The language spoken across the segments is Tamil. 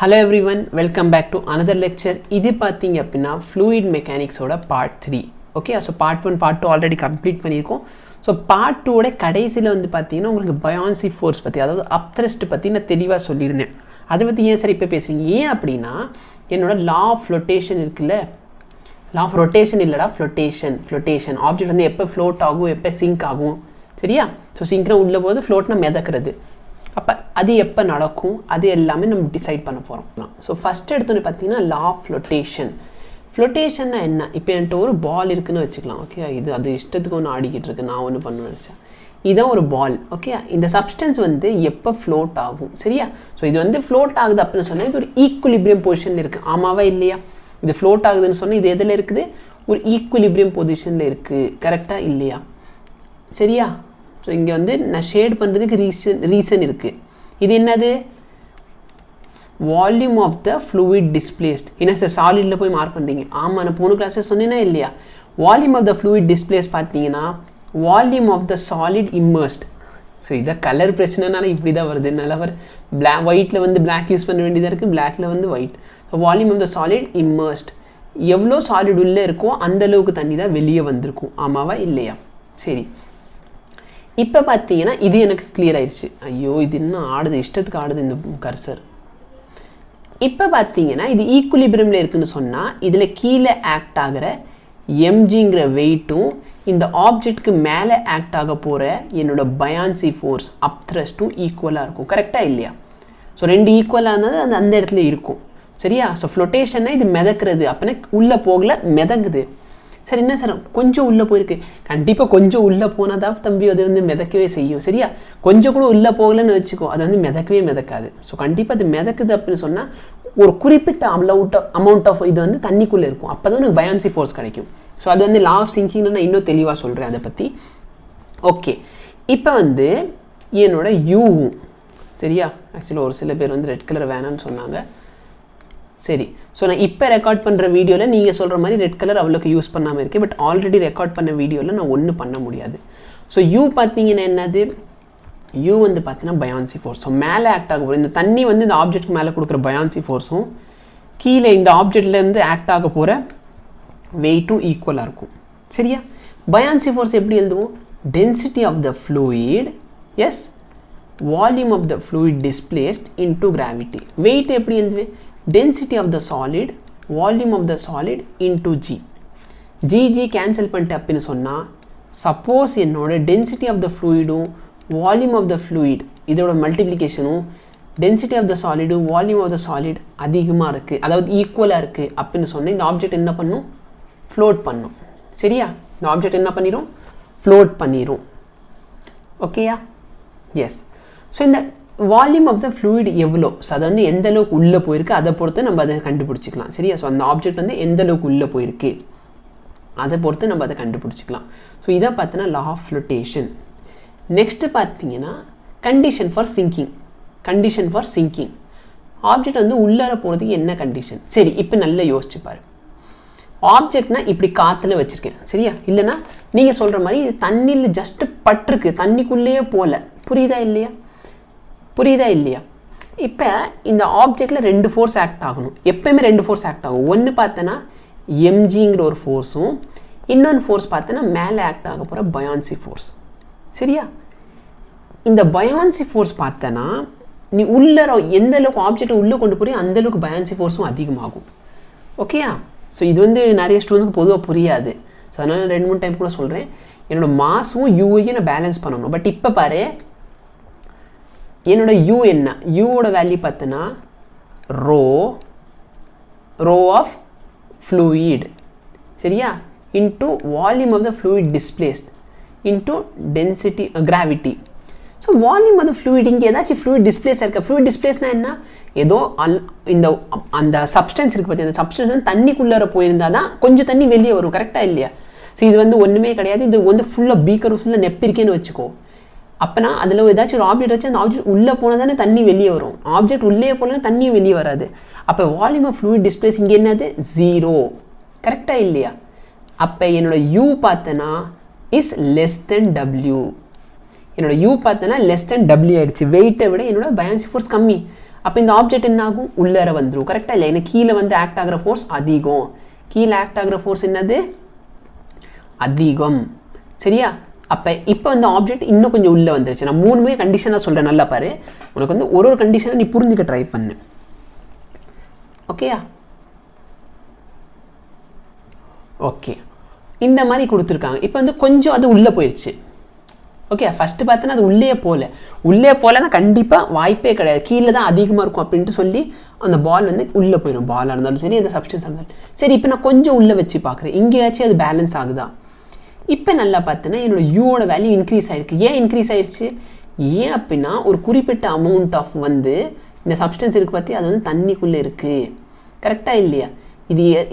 Hello everyone, welcome back to another lecture. இது பார்த்தீங்க அப்படின்னா fluid mechanics ஓட part 3. Okay, so part 1 part 2 already complete பண்ணியிருக்கோம். ஸோ பார்ட் 2 ஓட கடைசியில் வந்து பார்த்தீங்கன்னா உங்களுக்கு பயான்சி ஃபோர்ஸ் பற்றி, அதாவது அப்த்ரஸ்ட் பற்றி நான் தெளிவாக சொல்லியிருந்தேன். அதை பற்றி ஏன் சார் இப்போ பேசுகிறீங்க? ஏன் அப்படின்னா என்னோட லா ஆஃப் ஃப்ளோட்டேஷன் இருக்குல்ல, லா ஆஃப் ரொட்டேஷன் இல்லைடா, ஃப்ளோட்டேஷன் ஆப்ஜெக்ட் வந்து எப்போ ஃப்ளோட் ஆகும், எப்போ சிங்க் ஆகும், சரியா? ஸோ சிங்க்னா உள்ள போது ஃப்ளோட்னா மிதக்கிறது. அப்போ அது எப்போ நடக்கும், அது எல்லாமே நம்ம டிசைட் பண்ண போகிறோம். ஸோ ஃபஸ்ட் எடுத்தோன்னு பார்த்தீங்கன்னா லா ஆஃப் ஃப்ளோட்டேஷன்னா என்ன? இப்போ என்கிட்ட ஒரு பால் இருக்குன்னு வச்சுக்கலாம். ஓகே, இது அது இஷ்டத்துக்கு ஒன்று ஆடிக்கிட்டு இருக்கு, நான் ஒன்று பண்ண நினச்சேன். இதுதான் ஒரு பால். ஓகே, இந்த சப்ஸ்டன்ஸ் வந்து எப்போ ஃப்ளோட் ஆகும், சரியா? ஸோ இது வந்து ஃப்ளோட் ஆகுது அப்படின்னு சொன்னால் இது ஒரு ஈக்குலிபிரியம் பொசிஷனில் இருக்குது. ஆமாவா இல்லையா? இது ஃப்ளோட் ஆகுதுன்னு சொன்னால் இது எதில் இருக்குது? ஒரு ஈக்குலிபிரியம் பொசிஷனில் இருக்குது. கரெக்டாக இல்லையா? சரியா? ஸோ இங்கே வந்து நான் ஷேட் பண்ணுறதுக்கு ரீசன் இருக்குது. இது என்னது? Volume of the fluid displaced. என்ன சார் சாலிடில் போய் மார்க் பண்ணுறீங்க? ஆமாம், நான் போன கிளாஸில் சொன்னேன்னா இல்லையா? Volume of the fluid displace பார்த்தீங்கன்னா volume of the solid immersed. So இதை கலர் பிரச்சனைனால இப்படி தான் வருது. நல்லா ஒயிட்டில் வந்து பிளாக் யூஸ் பண்ண வேண்டியதாக இருக்குது, பிளாக்கில் வந்து white. So volume of the solid immersed, எவ்வளோ சாலிட் உள்ளே இருக்கோ அந்தளவுக்கு தண்ணி தான் வெளியே வந்திருக்கும். ஆமாவா இல்லையா? சரி, இப்போ பார்த்தீங்கன்னா இது எனக்கு கிளியர் ஆயிடுச்சு. ஐயோ, இது இன்னும் ஆடுது, இஷ்டத்துக்கு ஆடுது இந்த கர்சர். இப்போ பார்த்தீங்கன்னா இது ஈக்குலிபிரியமில் இருக்குதுன்னு சொன்னால் இதில் கீழே ஆக்ட் ஆகிற எம்ஜிங்கிற வெயிட்டும் இந்த ஆப்ஜெக்ட்டுக்கு மேலே ஆக்ட் ஆக போகிற என்னோட பயான்சி ஃபோர்ஸ் அப்த்ரஸ்ட்டும் ஈக்குவலாக இருக்கும். கரெக்டாக இல்லையா? ஸோ ரெண்டு ஈக்குவலாக இருந்தது அது அந்த இடத்துல இருக்கும், சரியா? ஸோ ஃப்ளோட்டேஷன்னா இது மிதக்கிறது, அப்படின்னா உள்ளே போகல, மிதங்குது. சரி, என்ன சார் கொஞ்சம் உள்ளே போயிருக்கு? கண்டிப்பாக கொஞ்சம் உள்ளே போனால் தான் தம்பி அது வந்து மிதக்கவே செய்யும், சரியா? கொஞ்சம் கூட உள்ளே போகலன்னு வச்சுக்கோ, அது வந்து மிதக்காது. ஸோ கண்டிப்பாக அது மிதக்குது அப்படின்னு சொன்னால் ஒரு குறிப்பிட்ட அமௌண்ட் ஆஃப் இது வந்து தண்ணிக்குள்ளே இருக்கும். அப்போ தான் எனக்கு பயான்சி ஃபோர்ஸ் கிடைக்கும். ஸோ அது வந்து லா ஆஃப் சிங்கிங்னு நான் இன்னும் தெளிவாக சொல்கிறேன் அதை பற்றி. ஓகே, இப்போ வந்து என்னோட யூவும், சரியா? ஆக்சுவலாக ஒரு சில பேர் வந்து ரெட் கலர் வேணான்னு சொன்னாங்க. சரி, ஸோ நான் இப்போ ரெக்கார்ட் பண்ணுற வீடியோவில் நீங்கள் சொல்கிற மாதிரி ரெட் கலர் அவ்வளோக்கு யூஸ் பண்ணாமல் இருக்கேன். பட் ஆல்ரெடி ரெக்கார்ட் பண்ண வீடியோவில் நான் ஒன்றும் பண்ண முடியாது. ஸோ யூ பார்த்தீங்கன்னா என்னது? யூ வந்து பார்த்தீங்கன்னா பயான்சி ஃபோர்ஸ். ஸோ மேலே ஆக்ட் ஆக போகிற இந்த தண்ணி வந்து இந்த ஆப்ஜெக்ட் மேலே கொடுக்குற பயான்சி ஃபோர்ஸும் கீழே இந்த ஆப்ஜெக்ட்லேருந்து ஆக்ட் ஆக போகிற வெயிட்டும் ஈக்குவலாக இருக்கும், சரியா? பயான்சி ஃபோர்ஸ் எப்படி எழுதுவோம்? Density of the fluid is volume of the fluid displaced into gravity. Weight எப்படி எழுதுவேன்? density of the solid, volume of the solid into g. g cancel பண்ணிட்டு அப்படின்னு சொன்னால் சப்போஸ் என்னோட density of the fluidum volume of the fluid இதோட மல்டிப்ளிகேஷனும் density of the solid volume of the solid அதிகமாக இருக்குது, அதாவது ஈக்குவலாக இருக்குது அப்படின்னு சொன்னால் இந்த ஆப்ஜெக்ட் என்ன பண்ணும்? ஃப்ளோட் பண்ணும், சரியா? இந்த ஆப்ஜெக்ட் என்ன பண்ணிடும்? ஃப்ளோட் பண்ணிடும். ஓகேயா? எஸ். ஸோ இந்த வால்யூம் ஆஃப் த ஃப்ளூயிட் எவ்வளோ, ஸோ அது வந்து எந்த அளவுக்கு உள்ளே போயிருக்கு அதை பொறுத்து நம்ம அதை கண்டுபிடிச்சிக்கலாம், சரியா? ஸோ அந்த ஆப்ஜெக்ட் வந்து எந்த அளவுக்கு உள்ளே போயிருக்கு அதை பொறுத்து நம்ம அதை கண்டுபிடிச்சிக்கலாம். ஸோ இதை பார்த்தோன்னா லா ஆஃப் ஃப்ளோட்டேஷன். நெக்ஸ்ட்டு பார்த்தீங்கன்னா கண்டிஷன் ஃபார் சிங்கிங். ஆப்ஜெக்ட் வந்து உள்ளார போகிறதுக்கு என்ன கண்டிஷன்? சரி, இப்போ நல்லா யோசிச்சுப்பாரு. ஆப்ஜெக்ட்னா இப்படி காற்றுல வச்சுருக்கேன், சரியா? இல்லைனா நீங்கள் சொல்கிற மாதிரி இது தண்ணியில் ஜஸ்ட்டு பட்டிருக்கு, தண்ணிக்குள்ளேயே போகல. புரியுதா இல்லையா? இப்போ இந்த ஆப்ஜெக்டில் ரெண்டு ஃபோர்ஸ் ஆக்ட் ஆகணும். எப்போயுமே ரெண்டு ஃபோர்ஸ் ஆக்ட் ஆகும். ஒன்று பார்த்தோன்னா எம்ஜிங்கிற ஒரு ஃபோர்ஸும், இன்னொன்று ஃபோர்ஸ் பார்த்தோன்னா மேலே ஆக்ட் ஆக போகிற பயான்சி ஃபோர்ஸ், சரியா? இந்த பயான்சி ஃபோர்ஸ் பார்த்தோன்னா நீ உள்ளே எந்த அளவுக்கு ஆப்ஜெக்டை உள்ளே கொண்டு போய் அந்தளவுக்கு பயான்சி ஃபோர்ஸும் அதிகமாகும். ஓகேயா? ஸோ இது வந்து நிறைய ஸ்டூடெண்ட்ஸ்க்கு பொதுவாக புரியாது. ஸோ அதனால் 2-3 டைம் கூட சொல்கிறேன். என்னோடய மாஸும் யூவையும் நான் பேலன்ஸ் பண்ணணும். பட் இப்போ பாரு, என்னோட யூ என்ன? யூவோட வேல்யூ பார்த்தோன்னா ரோ ஆஃப் ஃப்ளூயிட், சரியா? Into volume of the fluid displaced into density gravity. So volume of the fluid, இங்கே ஏதாச்சும் ஃப்ளூயிட் டிஸ்பிளேஸ் இருக்க. ஃப்ளூயிட் டிஸ்பிளேஸ்னால் என்ன? ஏதோ அந்த சப்ஸ்டன்ஸ் இருக்குது பார்த்தி, அந்த சப்ஸ்டன்ஸ் வந்து தண்ணிக்குள்ளார போயிருந்தால் தான் கொஞ்சம் தண்ணி வெளியே வரும். கரெக்டாக இல்லையா? ஸோ இது வந்து ஒன்றுமே கிடையாது. இது வந்து ஃபுல்லாக பீக்கர் ஃபுல்லாக நெப்பிருக்கேன்னு வச்சுக்கோ. அப்போனா அதில் ஏதாச்சும் ஒரு ஆப்ஜெக்ட் வச்சு அந்த ஆப்ஜெக்ட் உள்ளே போனால் தானே தண்ணி வெளியே வரும். ஆப்ஜெக்ட் உள்ளே போனால் தண்ணியும் வெளியே வராது. அப்போ வால்யூம் ஆஃப் ஃப்ளூயிட் டிஸ்பிளேஸ் இங்கே என்னது? 0. கரெக்டாக இல்லையா? அப்போ என்னோடய யூ பார்த்தோன்னா இஸ் லெஸ் தென் டபிள்யூ. என்னோட யூ பார்த்தோன்னா லெஸ் தென் டபிள்யூ ஆயிடுச்சு. வெயிட்டை விட என்னோட பயான்சி ஃபோர்ஸ் கம்மி. அப்போ இந்த ஆப்ஜெக்ட் என்ன ஆகும், உள்ளர வந்துடும். கரெக்டாக இல்லை? எனக்கு கீழே வந்து ஆக்ட் ஆகிற ஃபோர்ஸ் அதிகம். கீழே ஆக்ட் ஆகிற ஃபோர்ஸ் என்னது, அதிகம். சரியா? அப்போ இப்போ வந்து ஆப்ஜெக்ட் இன்னும் கொஞ்சம் உள்ளே வந்துருச்சு. நான் 3மே கண்டிஷனாக சொல்கிறேன், நல்லா பாரு. உனக்கு வந்து ஒரு கண்டிஷனை நீ புரிஞ்சுக்க ட்ரை பண்ணு. ஓகேயா? ஓகே, இந்த மாதிரி கொடுத்துருக்காங்க. இப்போ வந்து கொஞ்சம் அது உள்ளே போயிடுச்சு. ஓகே, ஃபஸ்ட்டு பார்த்தோன்னா அது உள்ளே போகலன்னா கண்டிப்பாக வாய்ப்பே கிடையாது. கீழே தான் அதிகமாக இருக்கும் அப்படின்ட்டு சொல்லி அந்த பால் வந்து உள்ளே போயிடும். பாலாக இருந்தாலும் சரி, அந்த சப்ஸ்டன்ஸாக இருந்தாலும் சரி. இப்போ நான் கொஞ்சம் உள்ளே வச்சு பார்க்குறேன், இங்கேயாச்சும் அது பேலன்ஸ் ஆகுதா? இப்போ நல்லா பார்த்தோன்னா என்னோட யூவோட வேல்யூ இன்க்ரீஸ் ஆகிருக்கு. ஏன் இன்க்ரீஸ் ஆகிடுச்சு? ஏன் அப்படின்னா ஒரு குறிப்பிட்ட அமௌண்ட் ஆஃப் வந்து இந்த சப்ஸ்டன்ஸ் இருக்குது பார்த்தி, அது வந்து தண்ணிக்குள்ளே இருக்குது. கரெக்டாக இல்லையா?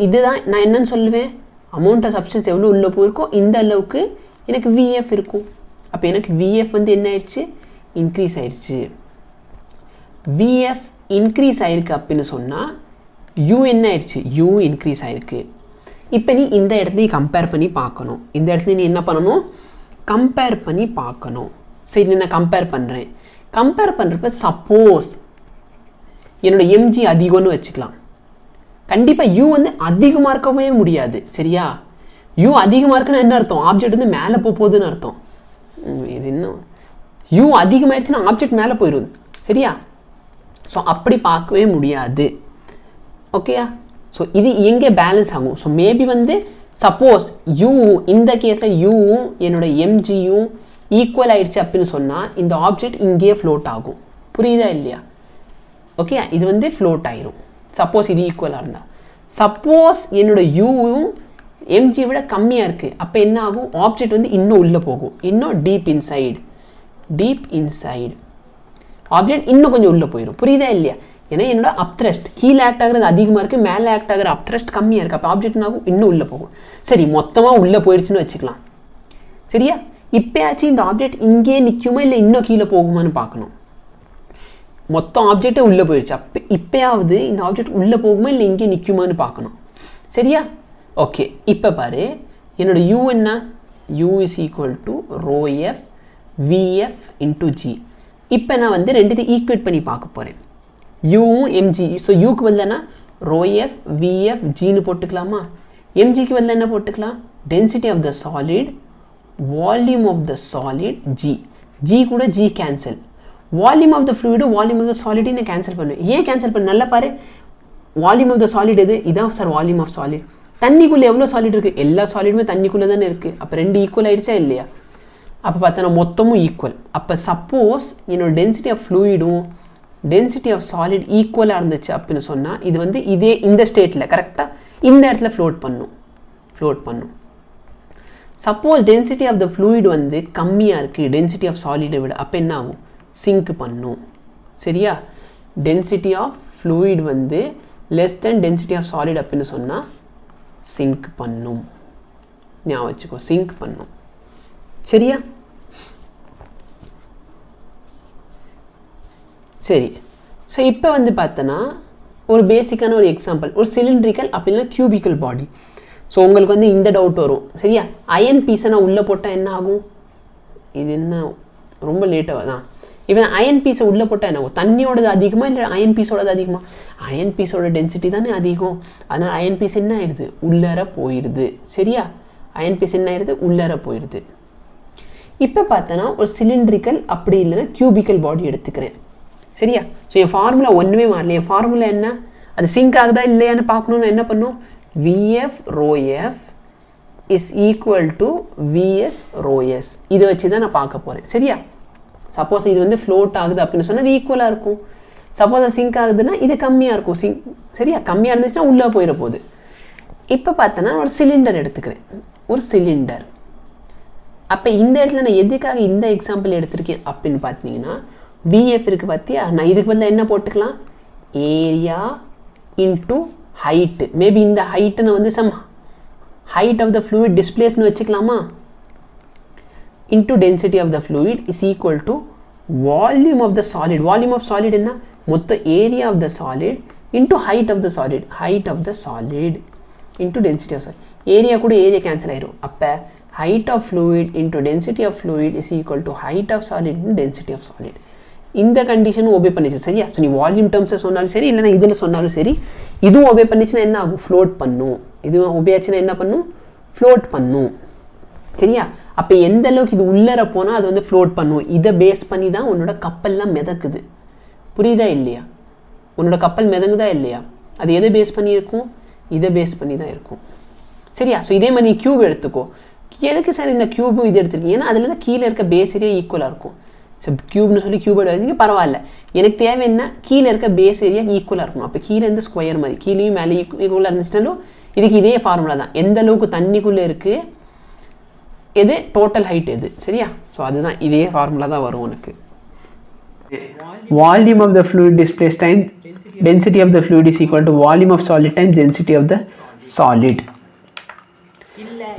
இதுதான் நான் என்னன்னு சொல்லுவேன், அமௌண்ட் ஆஃப் சப்ஸ்டன்ஸ் எவ்வளோ உள்ளே போயிருக்கோ இந்த அளவுக்கு எனக்கு விஎஃப் இருக்கும். அப்போ எனக்கு விஎஃப் வந்து என்ன ஆயிடுச்சு, இன்க்ரீஸ் ஆயிடுச்சு. விஎஃப் இன்க்ரீஸ் ஆயிருக்கு அப்படின்னு சொன்னால் யூ என்ன ஆயிடுச்சு, யூ இன்க்ரீஸ் ஆயிருக்கு. இப்போ நீ இந்த இடத்துலையும் கம்பேர் பண்ணி பார்க்கணும். இந்த இடத்துல நீ என்ன பண்ணணும், கம்பேர் பண்ணி பார்க்கணும். சரி, நான் கம்பேர் பண்ணுறேன். கம்பேர் பண்ணுறப்ப சப்போஸ் என்னோட எம்ஜி அதிகம்னு வச்சுக்கலாம். கண்டிப்பாக யூ வந்து அதிகமாக இருக்கவே முடியாது. சரியா? யூ அதிகமாக இருக்குன்னு என்ன அர்த்தம், ஆப்ஜெக்ட் வந்து மேலே போகுதுன்னு அர்த்தம். இது இன்னும் யூ அதிகமாகிடுச்சுன்னா ஆப்ஜெக்ட் மேலே போயிடுது. சரியா? ஸோ அப்படி பார்க்கவே முடியாது. ஓகேயா? ஸோ இது எங்கே பேலன்ஸ் ஆகும்? ஸோ மேபி வந்து சப்போஸ் யூ இந்த கேஸில் யூவும் என்னோட எம்ஜியும் ஈக்குவல் ஆயிடுச்சு அப்படின்னு சொன்னால் இந்த ஆப்ஜெக்ட் இங்கேயே ஃப்ளோட் ஆகும். புரியுதா இல்லையா? ஓகே, இது வந்து ஃப்ளோட் ஆயிரும் சப்போஸ் இது ஈக்குவலாக இருந்தால். சப்போஸ் என்னோட யூவும் எம்ஜியை விட கம்மியாக இருக்குது, அப்போ என்ன ஆகும், ஆப்ஜெக்ட் வந்து இன்னும் உள்ளே போகும், இன்னும் டீப் இன்சைடு ஆப்ஜெக்ட் இன்னும் கொஞ்சம் உள்ளே போயிடும். புரியுதா இல்லையா? ஏன்னா என்னோட அப்த்ரஸ்ட் கீழே ஆக்ட் ஆகிறது அதிகமாக இருக்குது, மேலே ஆக்ட் ஆகிற அப்த்ரஸ்ட் கம்மியாக இருக்குது. அப்போ ஆப்ஜெக்ட் என்ன ஆகும், இன்னும் உள்ளே போகும். சரி, மொத்தமாக உள்ளே போயிடுச்சுன்னு வச்சுக்கலாம். சரியா? இப்போயாச்சும் இந்த ஆப்ஜெக்ட் இங்கே நிற்குமா இல்லை இன்னும் கீழே போகுமான்னு பார்க்கணும். மொத்தம் ஆப்ஜெக்டே உள்ளே போயிடுச்சு. இப்போயாவது இந்த ஆப்ஜெக்ட் உள்ளே போகுமா இல்லை இங்கே நிற்குமான்னு பார்க்கணும். சரியா? ஓகே, இப்போ பாரு, என்னோட யூ என்ன, U is equal to rho F VF into G. இப்போ நான் வந்து ரெண்டுத்தையும் ஈக்குவேட் பண்ணி பார்க்க போகிறேன், யூவும் எம்ஜி. ஸோ யூக்கு வந்து ரோ எஃப் விஎஃப் ஜின்னு போட்டுக்கலாமா? எம்ஜிக்கு வந்து என்ன போட்டுக்கலாம், density of the solid, volume of the solid, G கூட G cancel, volume of the fluid volume of the solid நான் கேன்சல் பண்ணுவேன். ஏன் கேன்சல் பண்ண, நல்லா பாரு, வால்யூம் ஆஃப் த சாலிட் எது, இதான் சார் வால்யூம் ஆஃப் சாலிட். தண்ணிக்குள்ளே எவ்வளோ சாலிட் இருக்குது, எல்லா சாலிடுமே தண்ணிக்குள்ளே தானே இருக்குது. அப்போ ரெண்டு ஈக்குவல் ஆகிடுச்சா இல்லையா? அப்போ பார்த்தோன்னா மொத்தமும் ஈக்குவல். அப்போ சப்போஸ் என்னோட டென்சிட்டி ஆஃப் ஃப்ளூயிடும் டென்சிட்டி ஆஃப் சாலிட் ஈக்குவலாக இருந்துச்சு அப்படின்னு சொன்னால் இது வந்து இதே இந்த ஸ்டேட்டில் கரெக்டாக இந்த இடத்துல ஃப்ளோட் பண்ணும். Suppose density of the fluid வந்து கம்மியாக இருக்குது டென்சிட்டி ஆஃப் சாலிடை விட, அப்போ என்ன ஆகும், சிங்க் பண்ணும். சரியா? டென்சிட்டி ஆஃப் ஃப்ளூயிட் வந்து less than density of solid அப்படின்னு சொன்னால் சிங்க் பண்ணும். ஞாபகம் வச்சுக்கோ, சிங்க் பண்ணும். சரியா? சரி, ஸோ இப்போ வந்து பார்த்தோன்னா ஒரு பேசிக்கான ஒரு எக்ஸாம்பிள், ஒரு சிலிண்ட்ரிக்கல் அப்படின்னா கியூபிக்கல் பாடி. ஸோ உங்களுக்கு வந்து இந்த டவுட் வரும். சரியா? அயன் பீஸை நான் உள்ளே போட்டால் என்ன ஆகும், இது என்ன ரொம்ப லேட்டாக தான். இப்போ அயன் பீஸை உள்ளே போட்டால் என்ன ஆகும், தண்ணியோடது அதிகமாக இல்லை அயன் பீஸோடது அதிகமாக? அயன் பீஸோட டென்சிட்டி தானே அதிகம். அதனால் அயன் பீஸ் என்ன ஆயிடுது, உள்ளர போயிடுது. சரியா? அயன் பீஸ் என்ன ஆயிடுது, உள்ளர போயிடுது. இப்போ பார்த்தோன்னா ஒரு சிலிண்ட்ரிக்கல் அப்படி இல்லைன்னா கியூபிக்கல் பாடி எடுத்துக்கிறேன். சரியா? ஸோ என் ஃபார்முலா ஒன்றுமே மாறல. என் ஃபார்முலா என்ன, அது சிங்க் ஆகுதா இல்லையான்னு பார்க்கணுன்னு என்ன பண்ணும், V F rho F is equal to V S rho S. இதை வச்சு தான் நான் பார்க்க போகிறேன். சரியா? சப்போஸ் இது வந்து ஃப்ளோட் ஆகுது அப்படின்னு சொன்னால் அது ஈக்குவலாக இருக்கும். சப்போஸ் அது சிங்க் ஆகுதுன்னா இது கம்மியாக இருக்கும். சரியா? கம்மியாக இருந்துச்சுன்னா உள்ளே போயிட போகுது. இப்போ பார்த்தோன்னா ஒரு சிலிண்டர் எடுத்துக்கிறேன், ஒரு சிலிண்டர். அப்போ இந்த இடத்துல நான் எதுக்காக இந்த எக்ஸாம்பிள் எடுத்திருக்கேன் அப்படின்னு பார்த்தீங்கன்னா, விஎஃப் இருக்குது பார்த்தியா, நான் இதுக்கு பதில் என்ன போட்டுக்கலாம், ஏரியா இன்டூ ஹைட்டு. மேபி இந்த ஹைட்டுன்னு வந்து some height of the fluid டிஸ்பிளேஸ்னு வச்சுக்கலாமா, into density of the fluid is equal to volume of the solid. Volume of solid என்ன, மொத்த area of the solid into height of the solid, height of the solid into density of solid. Area கூட ஏரியா கேன்சல் ஆயிரும். அப்போ height of fluid into density of fluid is equal to height of solid into density of solid. இந்த கண்டிஷனும் ஒபே பண்ணிச்சு சரியா. ஸோ நீ வால்யூம் டேர்ம்ஸை சொன்னாலும் சரி இல்லைனா இதில் சொன்னாலும் சரி, இதுவும் ஒபே பண்ணிச்சுன்னா என்ன ஆகும், ஃப்ளோட் பண்ணும். இதுவும் ஒபே ஆச்சுன்னா என்ன பண்ணும், ஃப்ளோட் பண்ணும் சரியா. அப்போ எந்த அளவுக்கு இது உள்ளர போனால் அது வந்து ஃப்ளோட் பண்ணும். இதை பேஸ் பண்ணி தான் உன்னோட கப்பல்லாம் மிதக்குது. புரியுதா இல்லையா? உன்னோட கப்பல் மிதங்குதா இல்லையா? அது எதை பேஸ் பண்ணி இருக்கும், இதை பேஸ் பண்ணி தான் இருக்கும் சரியா. ஸோ இதே மாதிரி நீ கியூப் எடுத்துக்கோ. எதுக்கு சார் இந்த கியூபும் இது எடுத்துருக்கீங்க, ஏன்னா அதில் தான் கீழே இருக்க பேஸ் ஏரியா ஈக்குவலாக இருக்கும். ஸோ கியூப்னு சொல்லி கியூப் எடுத்தீங்க பரவாயில்ல, எனக்கு தேவை என்ன, கீழே இருக்க பேஸ் ஏரியா ஈக்குவலாக இருக்கணும். அப்போ கீழே இருந்து ஸ்கொயர் மாதிரி கீழேயும் மேலே ஈக்குவலாக இருந்துச்சுனாலும் இதுக்கு இதே ஃபார்முலா தான். எந்த அளவுக்கு தண்ணிக்குள்ளே இருக்குது, எது டோட்டல் ஹைட் எது சரியா. ஸோ அதுதான் இதே ஃபார்முலா தான் வரும் உனக்கு. Volume of the fluid displace times density of the fluid is equal to volume of solid times density of the solid.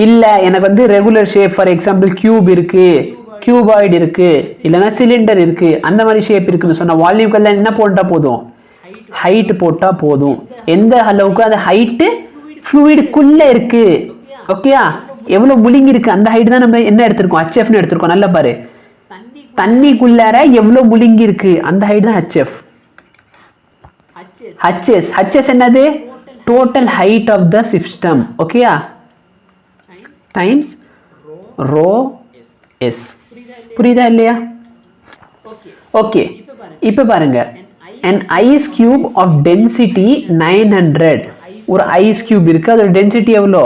இல்ல எனக்கு வந்து regular shape, for example cube இருக்கு, கியூபாய்டு இருக்கு, இல்லைன்னா சிலிண்டர் இருக்கு, அந்த மாதிரி ஷேப் இருக்குன்னு சொன்னா வால்யூம்க்கெல்லாம் என்ன போட்டா போதும், ஹைட் போட்டா போதும். எந்த அளவுக்கு அந்த ஹைட்டு ஃப்ளூயிடுக்குள்ள இருக்கு ஓகேயா, எவ்வளவு முழுங்கி இருக்கு அந்த ஹைட் தான் நம்ம என்ன எடுத்திருக்கோம், HFன்னு எடுத்திருக்கோம். நல்லா பாரு, தண்ணிக்குள்ளார எவ்வளவு முழுங்கி இருக்கு அந்த ஹைட் தான் HF. HS என்னது, total height of the system ஓகேயா, டைம்ஸ் ரோ எஸ். புரியுதா இல்லையா? ஓகே இப்போ பாருங்க, an ice cube of density 900, ஒரு ஐஸ் கியூப் இருக்கு, அதோட டென்சிட்டி எவ்வளோ,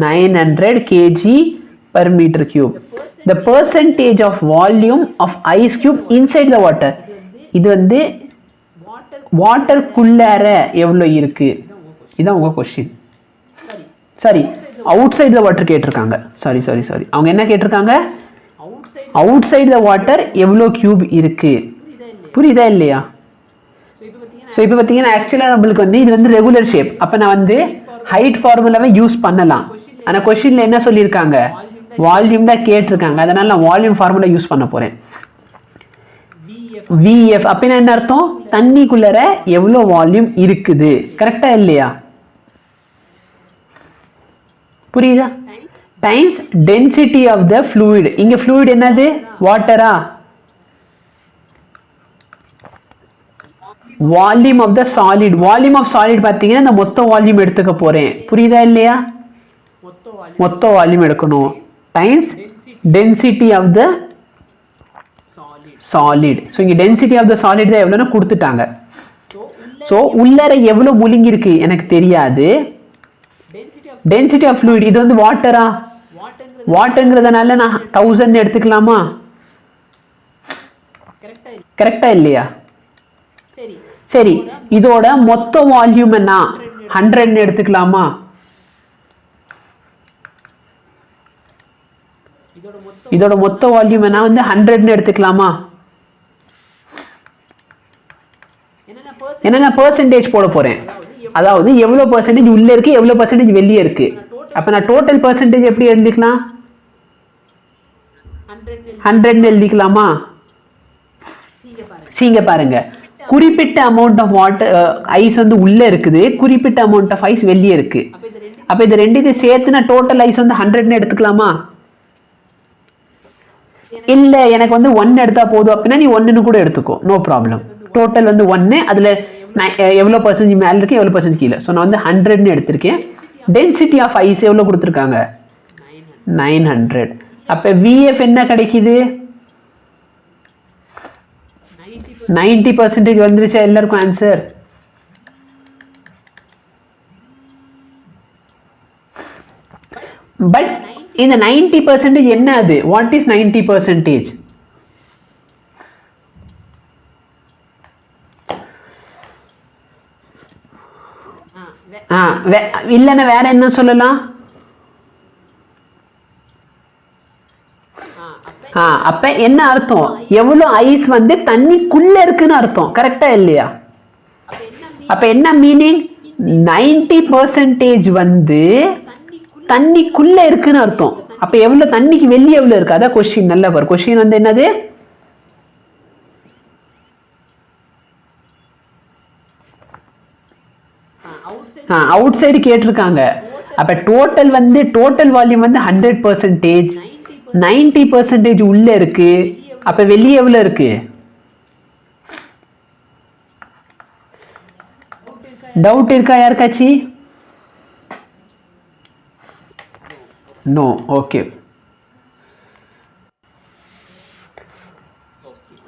900 kg per meter cube. The percentage of volume of ice cube inside the water, இது வந்து வாட்டருக்குள்ளார எவ்வளோ இருக்கு, இதான் உங்க கொஸ்டின். சரி, அவுட் சைட் த வாட்டர் கேட்டிருக்காங்க. சாரி அவங்க என்ன கேட்டிருக்காங்க, அவுட் சைட் த வாட்டர் எவ்வளோ கியூப் இருக்கு. புரியுதா இல்லையா? ஸோ இப்போ பார்த்தீங்கன்னா ஆக்சுவலாக நம்மளுக்கு வந்து இது வந்து ரெகுலர் ஷேப். அப்போ நான் வந்து ஹைட் ஃபார்முலாவை யூஸ் பண்ணலாம். ஆனால் கொஸ்டினில் என்ன சொல்லியிருக்காங்க, வால்யூம் தான் கேட்டிருக்காங்க. அதனால நான் வால்யூம் ஃபார்முலா யூஸ் பண்ண போகிறேன். VF அப்படின்னா என்ன அர்த்தம், தண்ணிக்குள்ளர எவ்வளோ வால்யூம் இருக்குது. கரெக்டா இல்லையா? புரியுதா? Times density of the fluid. இங்க ஃப்ளூயிட் என்னது, வாட்டரா. Volume of the solid, volume of solid பார்த்தீங்கன்னா இந்த மொத்த வால்யூம் எடுத்துக்க போறேன். புரியுதா இல்லையா? மொத்த வால்யூம் எடுக்கணும். Times density of the solid. So இங்கே டென்சிட்டி ஆஃப் த சாலிட் தான் எவ்வளோன்னு கொடுத்துட்டாங்க. ஸோ உள்ளர எவ்வளோ முழுங்கி இருக்கு எனக்கு தெரியாது. டென்சிட்டி ஆஃப் ஃப்ளூயிட் இது வந்து வாட்டரா, வாட்டருங்கிறதுனால நான் 1000 எடுத்துக்கலாமா? கரெக்டா இல்லையா? சரி, இதோட மொத்த வால்யூம் என்ன, 100 எடுத்துக்கலாமா? இதோட மொத்த வால்யூம் என்ன வந்து 100 எடுத்துக்கலாமா? என்ன நான் பெர்சன்டேஜ் போட போறேன், அதாவது எவ்வளவு பெர்சன்டேஜ் உள்ள இருக்கு எவ்வளவு பெர்சன்டேஜ் வெளியே இருக்கு. அப்ப நான் டோட்டல் பெர்சன்டேஜ் எப்படி எழுதிக்கலாம், 100 எழுதிக்கலாமா? சீங்க பாருங்க, குறிப்பிட்ட அமௌண்ட் ஆஃப் வாட்டர் ஐஸ் வந்து உள்ள இருக்குது, குறிப்பிட்ட அமௌண்ட் ஆஃப் ஐஸ் வெளியே இருக்கு. அப்ப இது ரெண்டையும் சேர்த்து நான் டோட்டல் ஐஸ் வந்து 100 எடுத்துக்கலாமா? இல்ல எனக்கு வந்து 1 எடுத்தா போதும் அப்படின்னா நீ 1ன்னு கூட எடுத்துக்கோ, நோ ப்ராப்ளம். டோட்டல் வந்து 1, அதுல எவ்வளவு பர்சன்டேஜ் மேல இருக்கு எவ்வளவு பர்சன்டேஜ் கீழே. ஸோ நான் வந்து 100ன்னு எடுத்திருக்கேன். டென்சிட்டி ஆஃப் ஐஸ் எவ்வளவு கொடுத்துருக்காங்க, 900. அப்ப VF என்ன கிடைக்குது, 90% வந்துருச்சா எல்லாருக்கும் ஆன்சர்? பட் இந்த 90% என்ன அது, வாட் இஸ் 90%? இல்லைன்னா வேற என்ன சொல்லலாம், அப்ப என்ன அர்த்தம், எவ்வளவு ஐஸ் வந்து தண்ணிக்குள்ள இருக்குன்னு அர்த்தம். கரெக்டா இல்லையா? அப்ப என்ன மீனிங், 90% வந்து தண்ணிக்குள்ள இருக்குன்னு அர்த்தம். அப்ப எவ்வளவு தண்ணிக்கு வெளியே எவ்வளவு இருக்கு, அதான் கொஸ்டின். நல்ல பாரு, கொஸ்டின் வந்து என்னது, அவுட் சைடு கேட்டிருக்காங்க. அப்ப டோட்டல் வந்து டோட்டல் வால்யூம் வந்து 100%, 90% உள்ள இருக்கு. அப்ப வெளியே எவ்வளவு இருக்கு? டவுட் இருக்கா யாருக்காச்சி? நோ. ஓகே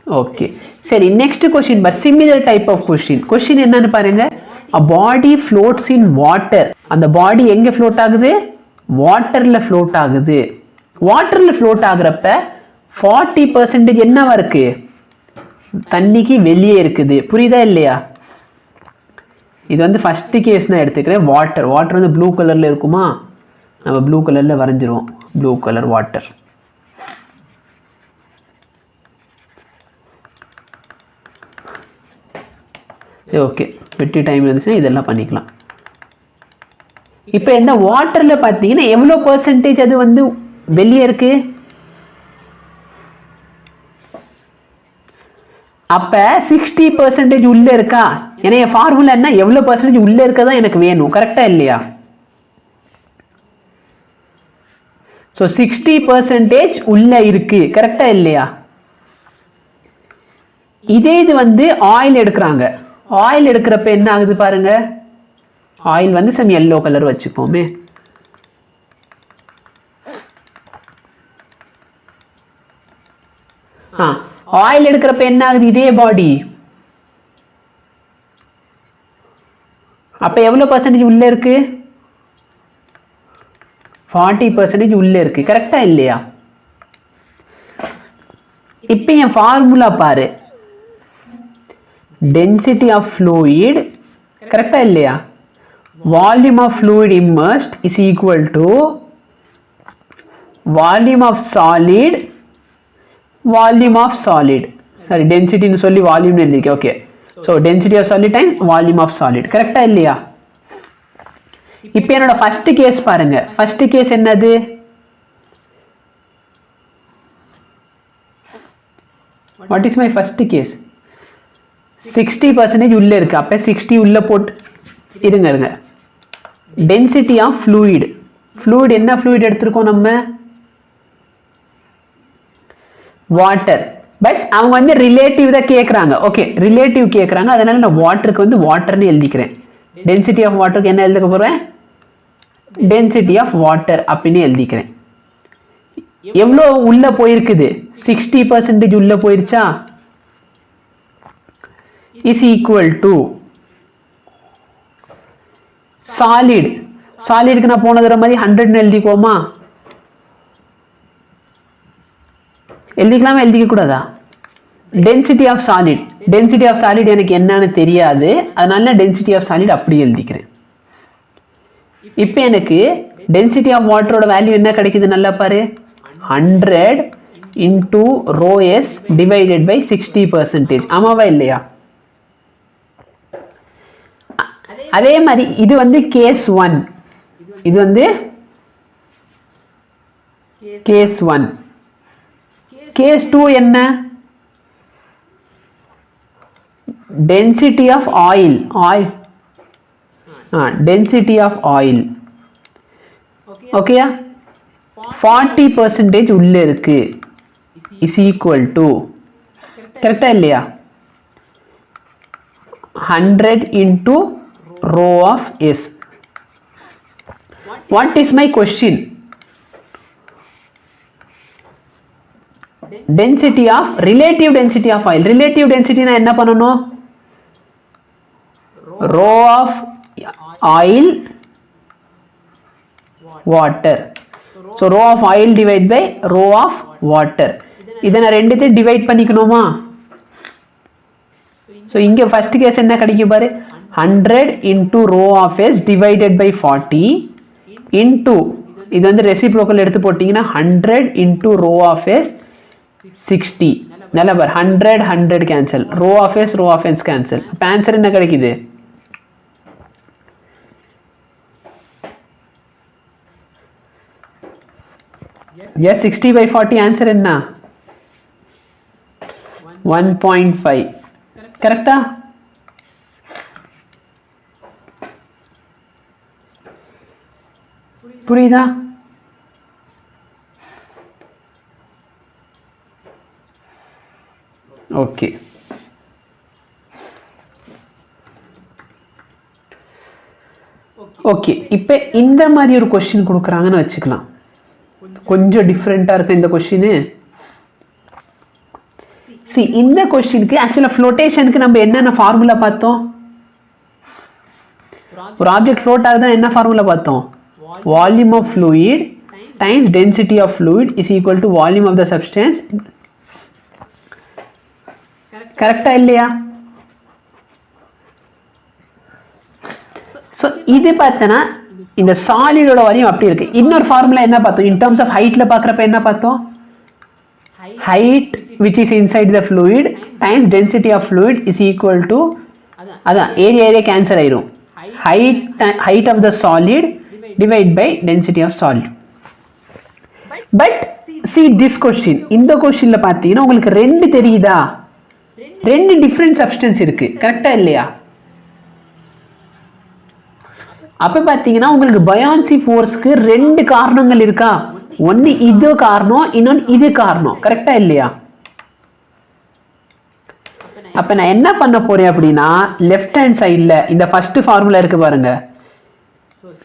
ஓகே சரி, next question but similar type of question. Question என்னன்னு பாருங்க. a body floats in water. அந்த பாடி எங்க ஃப்ளோட் ஆகுது? வாட்டர்ல ஃப்ளோட் ஆகுது. வாட்டர்ல ஃப்ளோட் ஆகுறப்ப 40% என்னவா இருக்கு? தண்ணிக்கு வெளியே இருக்குது. புரியுதா இல்லையா? இது வந்து ஃபர்ஸ்ட் கேஸ் நான் எடுத்துக்கிறேன். வாட்டர் வந்து ப்ளூ கலர்ல இருக்குமா? நம்ம ப்ளூ கலர்ல வரைஞ்சிருவோம். Blue colour water. ஓகே, வெட்டி டைம் இருந்துச்சுன்னா இதெல்லாம் பண்ணிக்கலாம். இப்போ இந்த வாட்டர்ல பார்த்தீங்கன்னா எவ்வளோ பெர்சன்டேஜ் அது வந்து வெளியே இருக்கு? அப்ப 60% உள்ள இருக்கா? ஏன்னா என் ஃபார்முலா என்ன? எவ்வளோ பெர்சன்டேஜ் உள்ள இருக்கதா எனக்கு வேணும். கரெக்டா இல்லையா? ஸோ 60% உள்ள இருக்கு. கரெக்டா இல்லையா? இதே இது வந்து ஆயில் எடுக்கிறாங்க. ஆயில் எடுக்கிறப்ப என்ன ஆகுது பாருங்க. ஆயில் வந்து சம் எல்லோ கலர் வச்சுப்போமே. ஆயில் எடுக்கிறப்ப என்ன ஆகுது? இதே பாடி அப்ப எவ்வளவு பெர்சன்டேஜ் உள்ள இருக்கு? 40% உள்ள இருக்கு. கரெக்டா இல்லையா? இப்ப என் ஃபார்முலா பாரு. density of fluid, கரெக்டா இல்லையா? volume of fluid immersed is equal to volume of solid, sorry density னு சொல்லி volume எழுதிருக்கேன். Okay, so density of solid time volume of solid. கரெக்டா இல்லையா? இப்போ என்னோட ஃபர்ஸ்ட் கேஸ் பாருங்க. ஃபர்ஸ்ட் கேஸ் என்னது? what is my first case? 60% உள்ள இருக்கு. அப்ப 60 உள்ள போட்டு இருங்க. Density of fluid. ஃப்ளூயிட் என்ன ஃப்ளூயிட் எடுத்திருக்கோம் நம்ம? வாட்டர். பட் அவங்க வந்து ரிலேட்டிவ் தான் கேட்குறாங்க. ஓகே, ரிலேட்டிவ் கேட்குறாங்க. அதனால நான் வாட்டருக்கு வந்து வாட்டர்னு எழுதிக்கிறேன். டென்சிட்டி ஆஃப் வாட்டருக்கு என்ன எழுதிக்க போறேன்? டென்சிட்டி ஆஃப் வாட்டர் அப்படின்னு எழுதிக்கிறேன். எவ்வளோ உள்ள போயிருக்குது? 60% உள்ள போயிருச்சா? is equal to solid. சாலிடுக்கு நான் போன தடவை மாதிரி 100 எழுதிக்கோமா? எழுதிக்கலாமா? எழுதிக்க கூடாதா? Density of solid. Density of solid எனக்கு என்னன்னு தெரியாது. அதனால டென்சிட்டி ஆஃப் சாலிட் அப்படி எழுதிக்கிறேன். இப்போ எனக்கு டென்சிட்டி ஆஃப் வாட்டரோட வேல்யூ என்ன கிடைக்குது? நல்லா பாரு. 100 into rho s divided by 60%. ஆமாவா இல்லையா? அதே மாதிரி இது வந்து கேஸ் 1. இது வந்து கேஸ் 1. கேஸ் 2 என்ன? Density of oil. Density of oil. ஓகேயா? 40% உள்ள இருக்கு. is equal to, கரெக்டா இல்லையா? 100 into rho of s. what is my question? density of relative density of oil. relative density na enna pananum? rho of oil water. so rho of oil divided by rho of water. இதை நான் ரெண்டுத்தையும் டிவைட் பண்ணிக்கணுமா? ஸோ இங்கே ஃபர்ஸ்ட் கேஸ் என்ன கிடைக்கும் பாரு. 100 into rho of s divided by 40 into, இது வந்து ரெசிப்ரோக்கல் எடுத்து போட்டிங்கன்னா 100 into rho of s 60. நல்லா பாரு. 100 cancel. rho of s cancel. அப்போ ஆன்சர் என்ன கிடைக்குது? yes, 60 by 40 ஆன்சர் என்ன? 1.5. கரெக்டா? புரியுதா? ஓகே, இப்போ இந்த மாதிரி ஒரு கொஸ்டின் கொடுக்குறாங்கன்னு வச்சுக்கலாம். கொஞ்சம் டிஃப்ரெண்ட்டாக இருக்கும் இந்த கொஸ்டின். இந்த கொஸ்டினுக்கு ஆக்சுவலாக ஃப்ளோட்டேஷனுக்கு நம்ம என்னென்ன ஃபார்முலா பார்த்தோம்? ஒரு ஆப்ஜெக்ட் ஃப்ளோட் ஆகுதுன்னா என்ன ஃபார்முலா பார்த்தோம்? Volume of fluid times density of fluid is equal to volume of the substance. கரெக்டா இல்லையா? ஸோ இது பார்த்தனா இந்த சாலிடோட வால்யூம் அப்படி இருக்கு. இன்னொரு ஃபார்முலா என்ன பார்த்தோம்? இன் டர்ம்ஸ் ஆஃப் ஹைட்ல பார்க்குறப்ப என்ன பார்த்தோம்? height which is inside the fluid times density of fluid is equal to அதான் ஏரியா கேன்சல் ஆயிரும். height of the solid divide by density of solid. But see this question, இந்த கொஸ்டின்ல பார்த்தீங்கன்னா உங்களுக்கு ரெண்டு தெரியுதா? ரெண்டு டிஃப்ரெண்ட் சப்ஸ்டன்ஸ் இருக்கு. கரெக்டா இல்லையா? அப்ப பார்த்தீங்கன்னா உங்களுக்கு பயான்சி ஃபோர்ஸ்க்கு ரெண்டு காரணங்கள் இருக்கா? ஒன்று இது காரணம், இன்னொன்று இது காரணம். கரெக்டா இல்லையா? அப்ப நான் என்ன பண்ண போறேன் அப்படின்னா லெஃப்ட் ஹேண்ட் சைடில் இந்த ஃபர்ஸ்ட் ஃபார்முலா இருக்கு பாருங்க.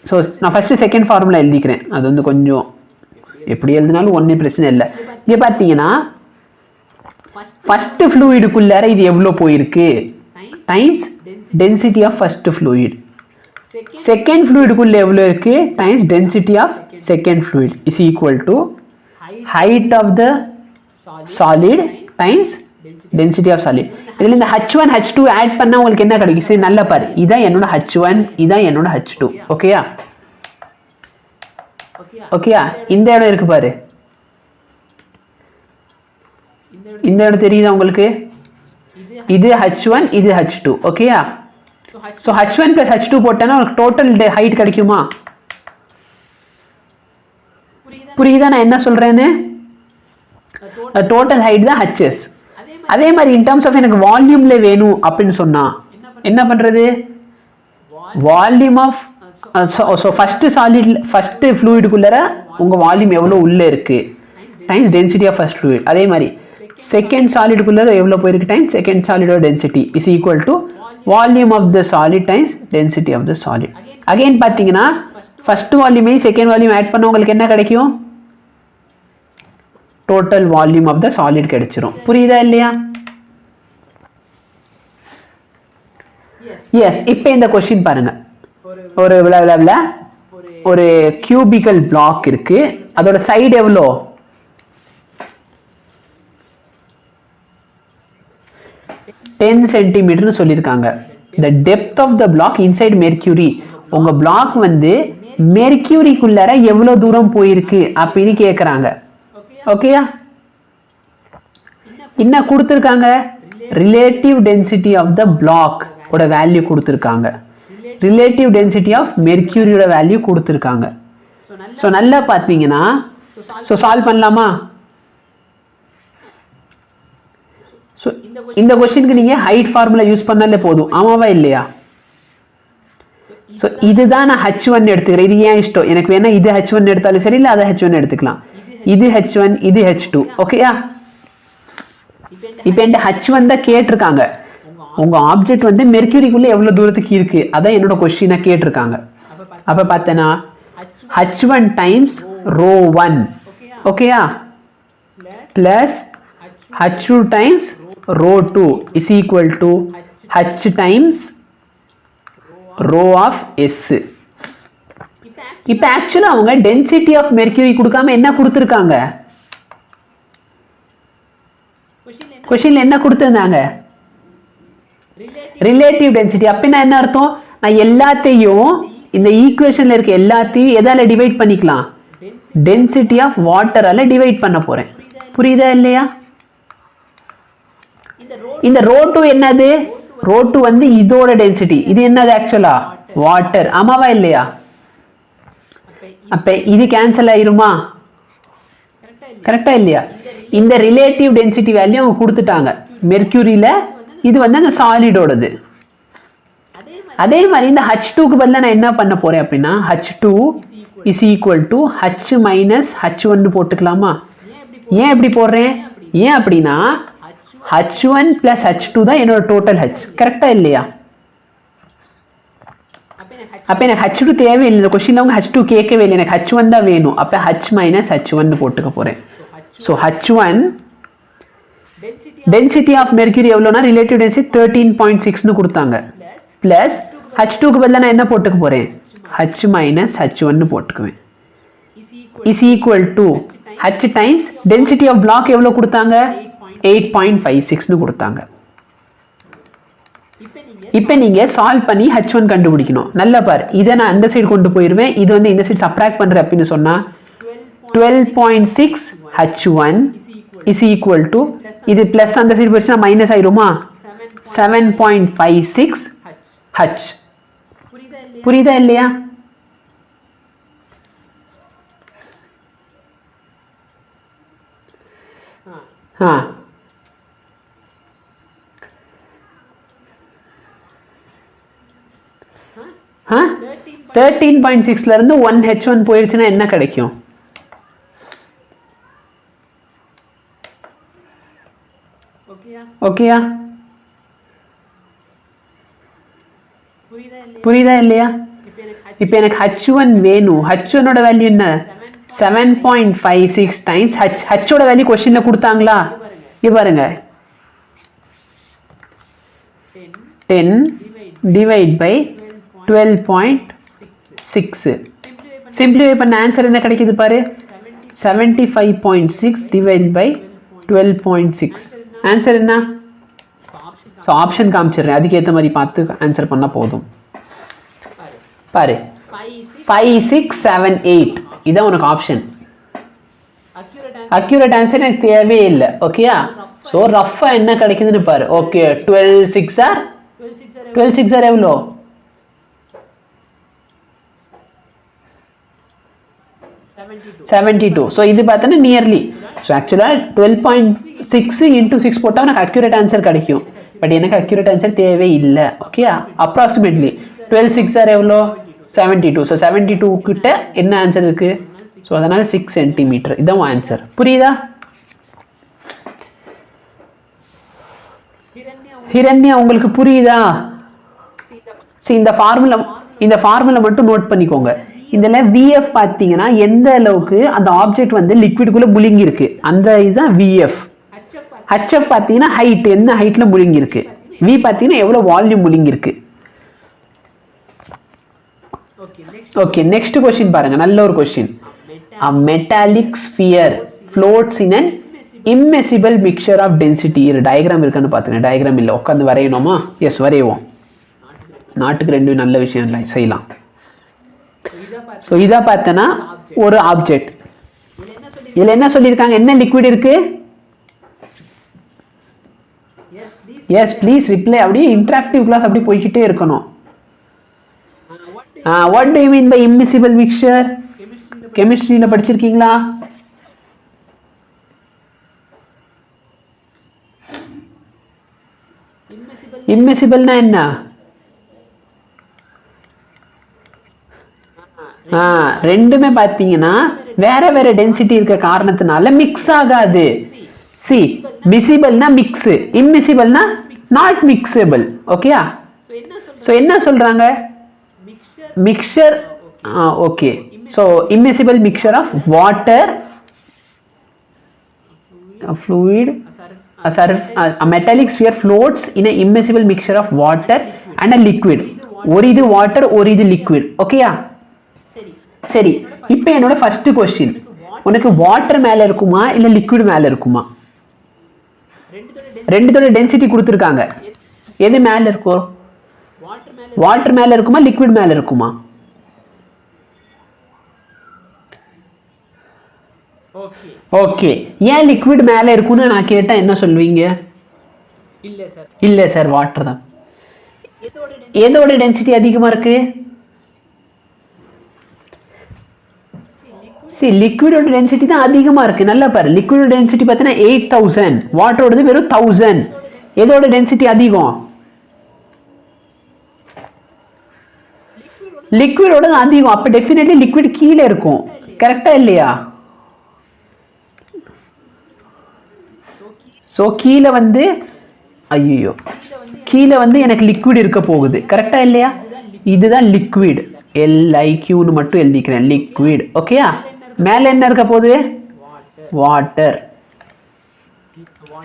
ஸோ நான் ஃபர்ஸ்ட் செகண்ட் ஃபார்முலா எழுதிக்கிறேன். அது வந்து கொஞ்சம் எப்படி எழுதினாலும் ஒன்றும் பிரச்சனை இல்லை. இங்கே பார்த்தீங்கன்னா ஃபர்ஸ்ட் ஃப்ளூயிடுக்குள்ளார இது எவ்வளோ போயிருக்கு times density of first fluid. Second ஃப்ளூயிடுக்குள்ள எவ்வளோ இருக்கு times density of second fluid is equal to height of the solid times density of solid. இதில் இந்த H1 H2 ஆட் பண்ணால் உங்களுக்கு என்ன கிடைக்கும்? சரி நல்லா பாரு, இதான் என்னோட H1, இதான் என்னோட H2. ஓகேயா? ஓகேயா? இந்த இடம் இருக்கு பாரு, இந்த இடம் தெரியுதா உங்களுக்கு? இது H1, இது H2. ஓகேயா? ஸோ H1 plus H2 போட்டேன்னா உங்களுக்கு டோட்டல் ஹைட் கிடைக்குமா? புரியுதா நான் என்ன சொல்றேன்னு? டோட்டல் ஹைட் தான் HS. அதே மாதிரி இன் டர்ம்ஸ் ஆஃப் எனக்கு வால்யூம்ல வேணும் அப்படின்னு சொன்னா என்ன பண்றது? Volume of so first solid first ஃப்ளூயிடுக்குள்ளே உங்க வால்யூம் எவ்வளோ உள்ள இருக்கு times density of first fluid. அதே மாதிரி செகண்ட் சாலிடுக்குள்ளே எவ்வளோ போயிருக்கு டைம்ஸ் செகண்ட் சாலிடோட density is equal to volume of the solid times density of the solid. Again பார்த்தீங்கன்னா ஃபர்ஸ்ட் வால்யூமே செகண்ட் வால்யூம் ஆட் பண்ண உங்களுக்கு என்ன கிடைக்கும்? Total volume of the solid கிடைச்சிரும். புரியுதா இல்லையா? எஸ். இப்போ இந்த கொஸ்டின் பாருங்க. ஒரு ஒரு கியூபிக்கல் பிளாக் இருக்கு, அதோட சைடு எவ்வளோ? 10 சென்டிமீட்டர்னு சொல்லியிருக்காங்க. the depth of the block inside mercury, உங்க பிளாக் வந்து மெர்க்யூரிக்குள்ளார எவ்வளவு தூரம் போயிருக்கு அப்படின்னு கேட்குறாங்க. ஓகேயா? என்ன கொடுத்துருக்காங்க? Relative density of the block ஓட வேல்யூ கொடுத்துருக்காங்க, ரிலேட்டிவ் டென்சிட்டி ஆஃப் மெர்க்யூரியோட வேல்யூ கொடுத்துருக்காங்க. ஸோ நல்லா பார்த்தீங்கன்னா ஸோ சால்வ் பண்ணலாமா? ஸோ இந்த கொஸ்டினுக்கு நீங்கள் ஹைட் ஃபார்முலா யூஸ் பண்ணாலே போதும். ஆமாவா இல்லையா? ஸோ இதுதான் நான் H1 எடுத்துக்கிறேன். இது ஏன் இஷ்டம், எனக்கு வேணா இது H1 எடுத்தாலும் சரி, இல்லை அதை H1 எடுத்துக்கலாம். இது H1, இது H2. ஓகேயா? இப்போ என்கிட்ட H1 தான் கேட்டிருக்காங்க. உங்க ஆப்ஜெக்ட் வந்து மெர்க்யூரிக்குள்ள எவ்வளவு தூரத்துக்கு இருக்கு, அதான் என்னோட கொஸ்டினா கேட்டிருக்காங்க. அப்ப பார்த்தனா H1 டைம்ஸ் ρ1 ஓகேயா plus H2 times ρ2 is equal to H times ρ of S. இப்போ ஆக்சுவலா அவங்க டென்சிட்டி ஆஃப் மெர்க்யூரி கொடுக்காம என்ன கொடுத்துருக்காங்க? கொஸ்டின்ல என்ன கொடுத்துருந்தாங்க? Relative density. அப்படின்னா என்ன அர்த்தம்? நான் எல்லாத்தையும் இந்த ஈக்குவேஷன்ல இருக்க எல்லாத்தையும் எதால டிவைட் பண்ணிக்கலாம்? டென்சிட்டி ஆஃப் வாட்டரால டிவைட் பண்ண போறேன். புரியுதா இல்லையா? இந்த ρ2 என்னது? ρ2 வந்து இதோட டென்சிட்டி. இது என்னது ஆக்சுவலா? வாட்டர். ஆமாவா இல்லையா? அப்ப இது கேன்சல் ஆயிருமா? கரெக்டா இல்லையா? இந்த ரிலேட்டிவ் டென்சிட்டி வேல்யூ அவங்க கொடுத்துட்டாங்க மெர்க்யூரியில. இது வந்து அந்த சாலிடோடது. அதே மாதிரி இந்த H2க்கு பதிலா நான் என்ன பண்ண போறேன் அப்படின்னா H2 is equal to H minus H1 போட்டுக்கலாமா? ஏன் இப்படி போடுறேன்? ஏன் அப்படின்னா H1 பிளஸ் H2 தான் என்னோட டோட்டல் H. கரெக்டா இல்லையா? அப்போ எனக்கு H2 தேவையில்லை. இந்த கொஸ்டினில் அவங்க H2 கேட்கவே இல்லை, எனக்கு H1 தான் வேணும். அப்போ H minus H1 போட்டுக்க போகிறேன். So H1 density of mercury எவ்வளோனா ரிலேட்டிவ் டென்சிட்டி 13.6ன்னு கொடுத்தாங்க. ப்ளஸ் H2க்கு பதிலாக நான் என்ன போட்டுக்க போகிறேன், H minus H1 போட்டுக்குவேன். Is equal to H times density of block எவ்வளோ கொடுத்தாங்க, 8.56ன்னு கொடுத்தாங்க. இப்போ நீங்கள் சால்வ் பண்ணி H1 கண்டுபிடிக்கணும். நல்லா பாரு, இதை நான் அந்த சைடு கொண்டு போயிடுவேன், இது வந்து இந்த சைடு சப்ராக்ட் பண்ணுறேன் அப்படின்னு சொன்னால் 12.6 H1 இஸ் ஈக்குவல் டு, இது ப்ளஸ் அந்த சைடு போயிடுச்சுன்னா மைனஸ் ஆயிடுமா, 7.56 H. புரியுதா இல்லையா? ஆ 13.6ல இருந்து 1 H1 போயிடுச்சுன்னா என்ன கிடைக்கும், ஓகேயா? புரியுதா இல்லையா? இப்போ எனக்கு H1 வேணும். H1 ஓட வேல்யூ என்ன, 7.56 டைம்ஸ் H ஓட வேல்யூ क्वेश्चनல கொடுத்தாங்களா, இங்க பாருங்க 10 டிவைட் பை 12.6. சிம்பிளிஃபை பண்ண ஆன்சர் என்ன கிடைக்குது பாரு, 75.6 டிவைட் பை 12.6. ஆன்சர் என்ன? ஸோ ஆப்ஷன் காமிச்சிடுறேன், அதுக்கேற்ற மாதிரி பார்த்து ஆன்சர் பண்ணால் போதும். பாரு 5, 6, 7, 8 இதான் உனக்கு ஆப்ஷன். அக்யூரேட் ஆன்சர் எனக்கு தேவையே இல்லை. ஓகேயா? ஸோ ரஃபாக என்ன கிடைக்குதுன்னு பாரு. ஓகே 12 6 எவ்வளோ, 72. ஸோ இது பார்த்தோன்னா நியர்லி. ஸோ ஆக்சுவலாக 12.6 into 6 போட்டால் எனக்கு அக்யூரேட் ஆன்சர் கிடைக்கும். பட் எனக்கு அக்யூரேட் ஆன்சர் தேவை இல்லை. ஓகேயா? அப்ராக்சிமேட்லி 12 6 எவ்வளோ, 72. ஸோ 72 கிட்ட என்ன ஆன்சர் இருக்கு, ஸோ அதனால் 6 சென்டிமீட்டர். இதான் ஆன்சர். புரியுதா? ஹிரண்யா உங்களுக்கு புரியுதா? இந்த ஃபார்முலா மட்டும் நோட் பண்ணிக்கோங்க. இதில் VF பார்த்தீங்கன்னா எந்த அளவுக்கு அந்த ஆப்ஜெக்ட் வந்து லிக்விடுக்குள்ளே முழுங்கி இருக்கு, அந்த இதுதான் VF. HF பார்த்தீங்கன்னா ஹைட், எந்த ஹைட்டில் முழுங்கி இருக்கு. V பார்த்தீங்கன்னா எவ்வளோ வால்யூம் முழுங்கி இருக்கு. ஓகே நெக்ஸ்ட் கொஸ்டின் பாருங்க, நல்ல ஒரு question. A metallic sphere floats in an immiscible mixture of density. இது டயக்ராம் இருக்கான்னு பார்த்துங்க. டயக்ராம் இல்லை, உட்காந்து வரையணுமா? எஸ் வரைவோம். நாட்டுக்கு ரெண்டு நல்ல விஷயம் இல்லை, செய்யலாம். ஸோ இதை பார்த்தனா ஒரு ஆப்ஜெக்ட், இதில் என்ன சொல்லியிருக்காங்க, என்ன லிக்விட் இருக்கு? Yes please reply. அப்படியே இன்டராக்டிவ் கிளாஸ் அப்படி போய்கிட்டே இருக்கணும். What do you mean by immiscible mixture? கெமிஸ்ட்ரியில் படிச்சிருக்கீங்களா? இம்மிசிபிள்னா என்ன? ரெண்டுமே பார்த்தீங்கன்னா வேற வேற டென்சிட்டி இருக்க காரணத்தினால மிக்ஸ் ஆகாது. சி மிசிபிள்னா மிக்ஸ், இம்மிசிபிள்னா நாட் மிக்ஸபிள். ஓகேயா? ஸோ என்ன சொல்றாங்க, mixture. Okay so immiscible mixture of water, a fluid, a metallic sphere floats in an immiscible mixture of water and a liquid. ஒரு இது வாட்டர், ஒரு இது லிக்விட். ஓகேயா? சரி, இப்போ என்னோட ஃபர்ஸ்ட் கொஸ்டின், உனக்கு வாட்டர் மேலே இருக்குமா இல்லை லிக்விட் மேலே இருக்குமா? ரெண்டுத்தோட டென்சிட்டி கொடுத்துருக்காங்க, எது மேலே இருக்கும்? வாட்டர் மேலே இருக்குமா லிக்விட் மேலே இருக்குமா? ஓகே, ஏன் லிக்விட் மேலே இருக்குன்னு நான் கேட்டால் என்ன சொல்வீங்க? இல்லை சார் வாட்டர் தான். எதோட டென்சிட்டி அதிகமாக இருக்கு? லிக்விடோட டென்சிட்டி தான் அதிகமாக இருக்கு. நல்லா பாரு, லிக்விடோட டென்சிட்டி பார்த்தீங்கன்னா 8000, வாட்டரோடது வெறும் 1000. எதோட டென்சிட்டி அதிகம்? லிக்விடோட அதிகம். அப்போ டெஃபினெட்லி லிக்விட் கீழே இருக்கும். கரெக்டா இல்லையா? ஸோ கீழே வந்து ஐயோ கீழே வந்து எனக்கு லிக்விட் இருக்க போகுது, கரெக்டா இல்லையா? இதுதான் லிக்விட், LIQன்னு மட்டும் எழுதிக்கிறேன், லிக்விட். ஓகேயா? மேலே என்ன இருக்க போகுது? வாட்டர்.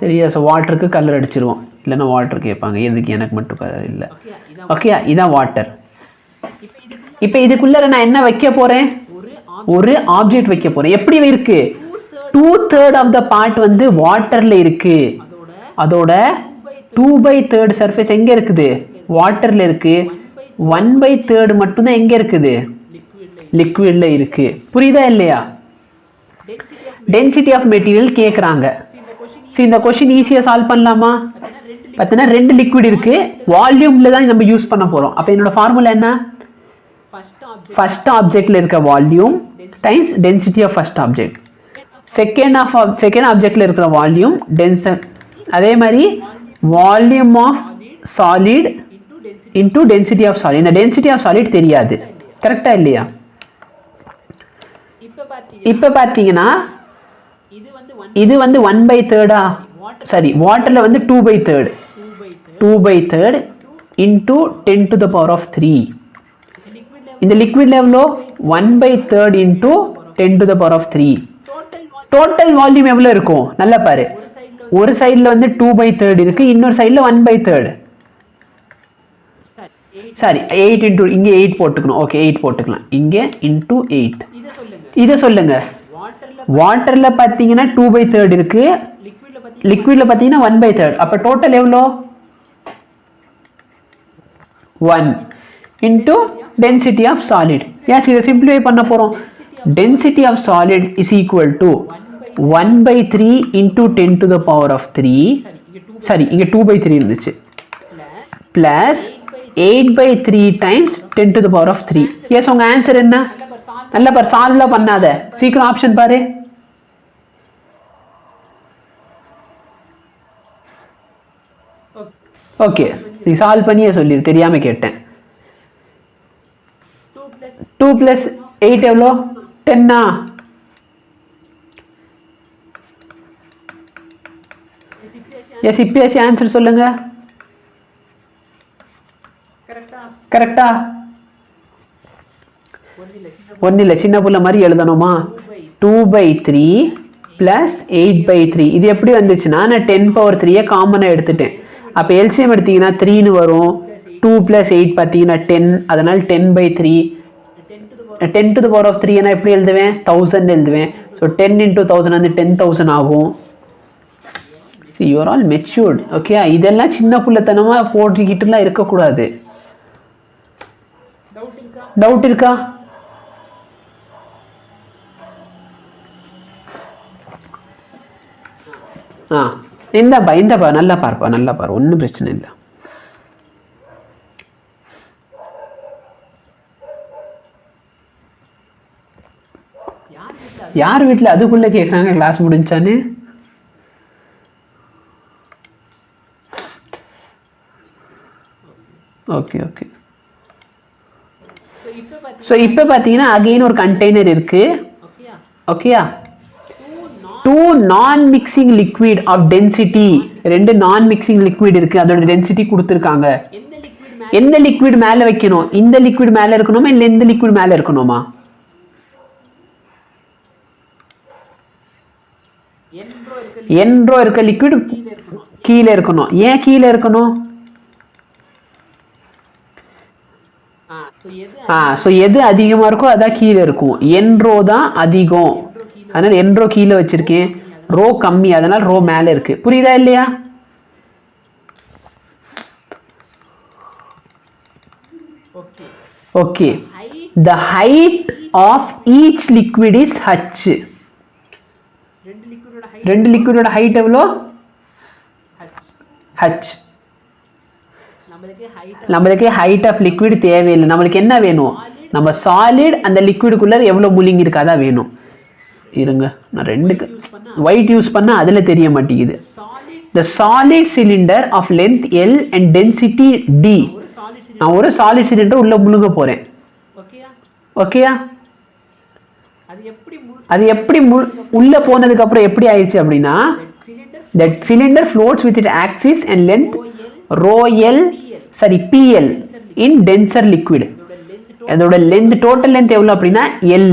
சரியா? ஸோ வாட்டருக்கு கலர் அடிச்சிருவோம், இல்லைன்னா வாட்டர் கேட்பாங்க, எதுக்கு எனக்கு மட்டும் கலர் இல்லை. ஓகேயா? இதான் வாட்டர். இப்போ இதுக்குள்ள நான் என்ன வைக்க போறேன்? ஒரு ஆப்ஜெக்ட் வைக்க போறேன். எப்படி இருக்கு? 2/3 ஆஃப் த பார்ட் வந்து வாட்டர்ல இருக்கு. அதோட 2/3 சர்ஃபேஸ் எங்க இருக்குது? வாட்டர்ல இருக்கு. 1/3 மட்டும் தான் எங்க இருக்குது? லிக்விட்ல இருக்கு. புரியுதா இல்லையா? டென்சிட்டி ஆஃப் மெட்டீரியல் கேக்குறாங்க. இந்த क्वेश्चन ஈஸியா சால்வ் பண்ணலாமா? பார்த்தீங்கன்னா 2 லிக்விட் இருக்கு, வால்யூம்ல தான் நம்ம யூஸ் பண்ண போறோம். அப்ப என்னோட ஃபார்முலா என்ன? ஃபர்ஸ்ட் ஆப்ஜெக்ட்ல இருக்க volume times density of first object. Second ஆப்ஜெக்ட்ல இருக்கிற வால்யூம் அதே மாதிரி volume of solid into density of solid. இந்த டென்சிட்டி ஆஃப் சாலிட் தெரியாது, கரெக்டா இல்லையா? இப்ப பாத்தீங்கன்னா இது வந்து 1/3 சரி, வாட்டர்ல வந்து 2/3 into 10 to the power of 3. இந்த லிக்விட் லெவலோ 1/3 into 10 to the power of 3. Total volume எவ்வளவு இருக்கும்? நல்லா பாரு, ஒரு சைடுல வந்து 2/3 இருக்கு, இன்னொரு சைடுல 1/3. சரி, 8 இன்டூ இங்க 8 போட்டுக்கணும். ஓகே, 8 போட்டுக்கலாம் இங்க இன்டூ 8. இதை சொல்லுங்க. வாட்டர்ல பாத்தீங்கன்னா 2/3 இருக்கு, லிக்விட்ல பாத்தீங்கன்னா 1/3. அப்ப டோட்டல் எவ்வளோ? 1 into density of solid. Yes, இதை சிம்பிளிஃபை பண்ண போறோம். Density of solid is equal to 1/3 into 10 to the power of 3. சரி, இங்க 2/3 இருந்துச்சு, plus 8/3 times 10 to the power of 3. Yes, உங்க ஆன்சர் என்ன? நல்ல பாரு, சால்வ்லாம் பண்ணாத, சீக்கிரம் ஆப்ஷன் பாரு. ஓகே, நீ சால்வ் பண்ணியே சொல்லிரு, தெரியாம கேட்டேன். 2 + 8 எவ்வளோ? 10. எஸ், இப்பயாச்சும் ஆன்சர் சொல்லுங்க. கரெக்டா? ஒன்றும் இல்லை, சின்ன புள்ள மாதிரி எழுதணுமா? 2/3 + 8/3. இது எப்படி வந்துச்சுன்னா, நான் 10⁻³ காமனாக எடுத்துட்டேன். அப்போ எல்சிஎம் எடுத்தீங்கன்னா 3ன்னு வரும். 2 + 8 பார்த்தீங்கன்னா 10, அதனால் 10/3. 10 to the power of 3 நான் எப்படி எழுதுவேன்? 1000 எழுதுவேன். ஸோ 10 × 1000 வந்து 10,000 ஆகும். You are all matured. Okay, இதெல்லாம் சின்ன புள்ளத்தனமாக போட்டுக்கிட்டுலாம் இருக்கக்கூடாது. டவுட் இருக்கா? இந்தப்பா நல்லா பார்ப்பா, நல்லா பாரு, ஒன்றும் பிரச்சனை இல்லை. யார் வீட்டில் அதுக்குள்ள கேட்குறாங்க கிளாஸ் முடிஞ்சான்னு? Okay okay. ஸோ இப்போ பார்த்தீங்கன்னா அகெயின் ஒரு கண்டெய்னர் இருக்கு. ஓகேயா? 2 நான் மிக்சிங் லிக்விட் ஆஃப் டென்சிட்டி, 2 நான் மிக்சிங் லிக்விட் இருக்கு, அதோட டென்சிட்டி கொடுத்துருக்காங்க. எந்த லிக்விட் மேலே வைக்கணும்? இந்த லிக்விட் மேலே இருக்கணுமா இல்லை எந்த லிக்விட் மேலே இருக்கணுமா? என்ரோ இருக்க லிக்விட் கீழே இருக்கணும். ஏன் கீழே இருக்கணும்? ஸோ எது அதிகமா இருக்கோ அதான் கீழே இருக்கும். என்ரோ தான் அதிகம், அதனால என்ரோ கீழே வச்சிருக்கேன். ரோ கம்மி, அதனால ரோ மேலே இருக்கு. புரியுதா இல்லையா? Okay. The height of each liquid is h. ரெண்டு லிக்விடோட ஹைட் எவ்வளோ? h. நம்மளுக்கு ஹைட் ஆஃப் லிக்விட் தேவையில்லை. நம்மளுக்கு என்ன வேணும்? நம்ம சாலிட் அந்த லிக்விடுக்குள்ள எவ்வளோ மூலிங் இருக்கு அதான் வேணும். இருங்க, நான் ரெண்டுக்கு ஒயிட் யூஸ் பண்ணா அதுல தெரிய மாட்டேங்குது. The solid cylinder of length L and density D. நான் ஒரு சாலிட் சிலிண்டர் உள்ள முழுங்க போறேன். ஓகேயா? அது எப்படி உள்ள போனதுக்கு அப்புறம் எப்படி ஆயிடுச்சு அப்படின்னா, that cylinder floats with its axis and length rho L sorry P L in denser liquid. அதோட லென்த் டோட்டல் லென்த் எவ்வளோ அப்படின்னா எல்.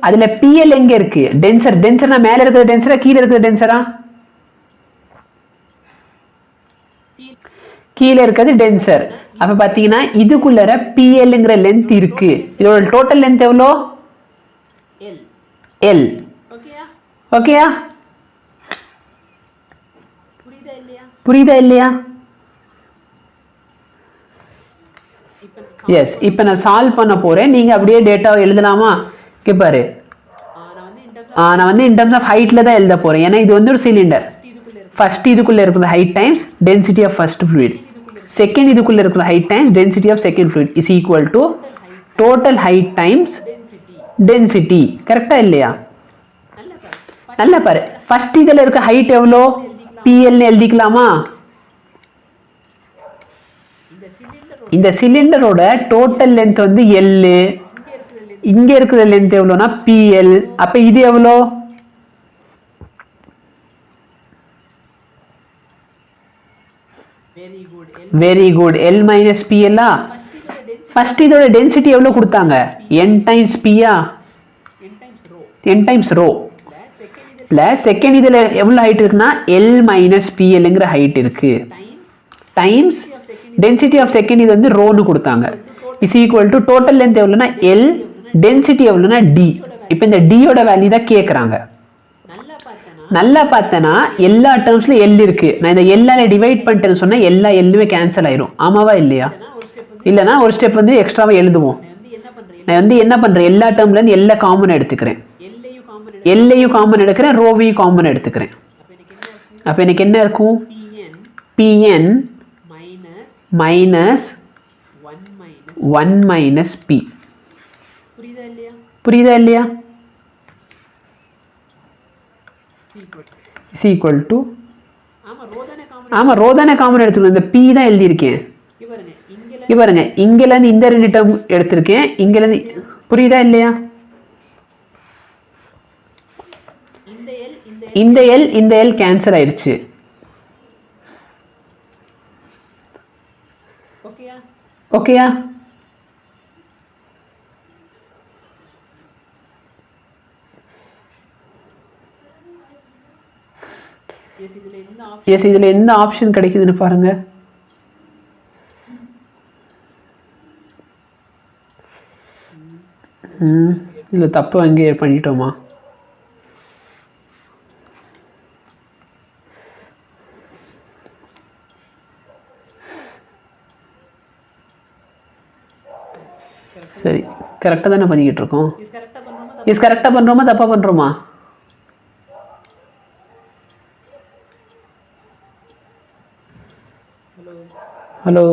அதுல பிஎல் எங்க இருக்கு? டென்சர். டென்சர்னா மேல இருக்கிற டென்சரா கீழே இருக்கிற டென்சரா? கீழே இருக்கிறது டென்சர். அப்ப பாத்தீங்கன்னா இதுக்குள்ளற பிஎல்ங்கிற லென்த் இருக்கு. இதோட டோட்டல் லென்த் எவ்வளோ? எல். ஓகேயா? புரியுதா இல்லையா? எஸ். இப்போ நான் சால்வ் பண்ண போறேன். நீங்க அப்படியே டேட்டாவை எழுதலாமா? பாரு, நான் வந்து இன் டர்ம்ஸ் ஆஃப் ஹைட்ல தான் எழுத போறேன். ஏன்னா இது வந்து ஒரு சிலிண்டர். ஃபர்ஸ்ட் இதுக்குள்ள இருக்கிற height times density of first fluid, second இதுக்குள்ள இருக்கிற height times density of second fluid is equal to total height times density. கரெக்டா இல்லையா? நல்லா பாரு, ஃபர்ஸ்ட் இதுல இருக்க ஹைட் எவ்வளோ? பிஎல் எழுதிக்கலாமா? இந்த சிலிண்டரோட டோட்டல் லென்த் வந்து எல். இங்க இருக்கிற லென்த் எவ்வளோனா பிஎல். அப்ப இது எவ்வளோ? Very good. எல் மைனஸ் பிஎல்லா? ஃபர்ஸ்ட் இதோட டென்சிட்டி எவ்வளோ கொடுத்தாங்க? என் டைம்ஸ் பியா? N times rho plus second இதுல எவ்வளோ ஹைட் இருக்குன்னா எல் மைனஸ் பிஎல்ங்கிற ஹைட் இருக்கு டைம்ஸ் டென்சிட்டி ஆஃப் செகண்ட் இது வந்து ரோன்னு கொடுத்தாங்க is equal to total length எவ்வளோனா எல், டென்சிட்டி எவ்வளோனா டி. இப்போ இந்த டியோட வேல்யூ தான் கேட்குறாங்க. நல்லா பார்த்தனா எல்லா டேர்ம்ஸ்ல எல் இருக்கு. நான் இந்த எல்லால டிவைட் பண்ணிட்டேன்னு சொன்னா எல்லா எல்லுமே கேன்சல் ஆயிரும். ஆமாவா இல்லையா? இல்லைனா ஒரு ஸ்டெப் வந்து எக்ஸ்ட்ராவா எழுதுவோம். நான் வந்து என்ன பண்றேன், எல்லா டேர்ம்ல இருந்து எல்லா காமன் எடுத்துக்கிறேன். எல்லையும் காமன் எடுக்கிறேன், ரோவையும் காமன் எடுத்துக்கிறேன். அப்ப எனக்கு என்ன இருக்கும்? pn minus 1 minus p. புரியுதா இல்லையா? is equal to ஆமா ரோ தானே காமன் எடுத்துக்கணும். இந்த p தான் எழுதியிருக்கேன். பாருங்க இங்கல இருந்து இந்த ரெண்டு டேர்ம் எடுத்திருக்கேன். இங்கல இருந்து புரியுதா இல்லையா? இந்த எல் கேன்சல் ஆயிடுச்சு. ஓகேயா? எஸ். இதுல எந்த ஆப்ஷன் கிடைக்குதுன்னு பாருங்க. இல்ல தப்பு அங்கே பண்ணிட்டோமா? சரி, கரெக்டாக தானே பண்ணிக்கிட்டு இருக்கோம். இஸ் கரெக்டாக பண்ணுறோமா தப்பாக பண்ணுறோமா? ஹலோ,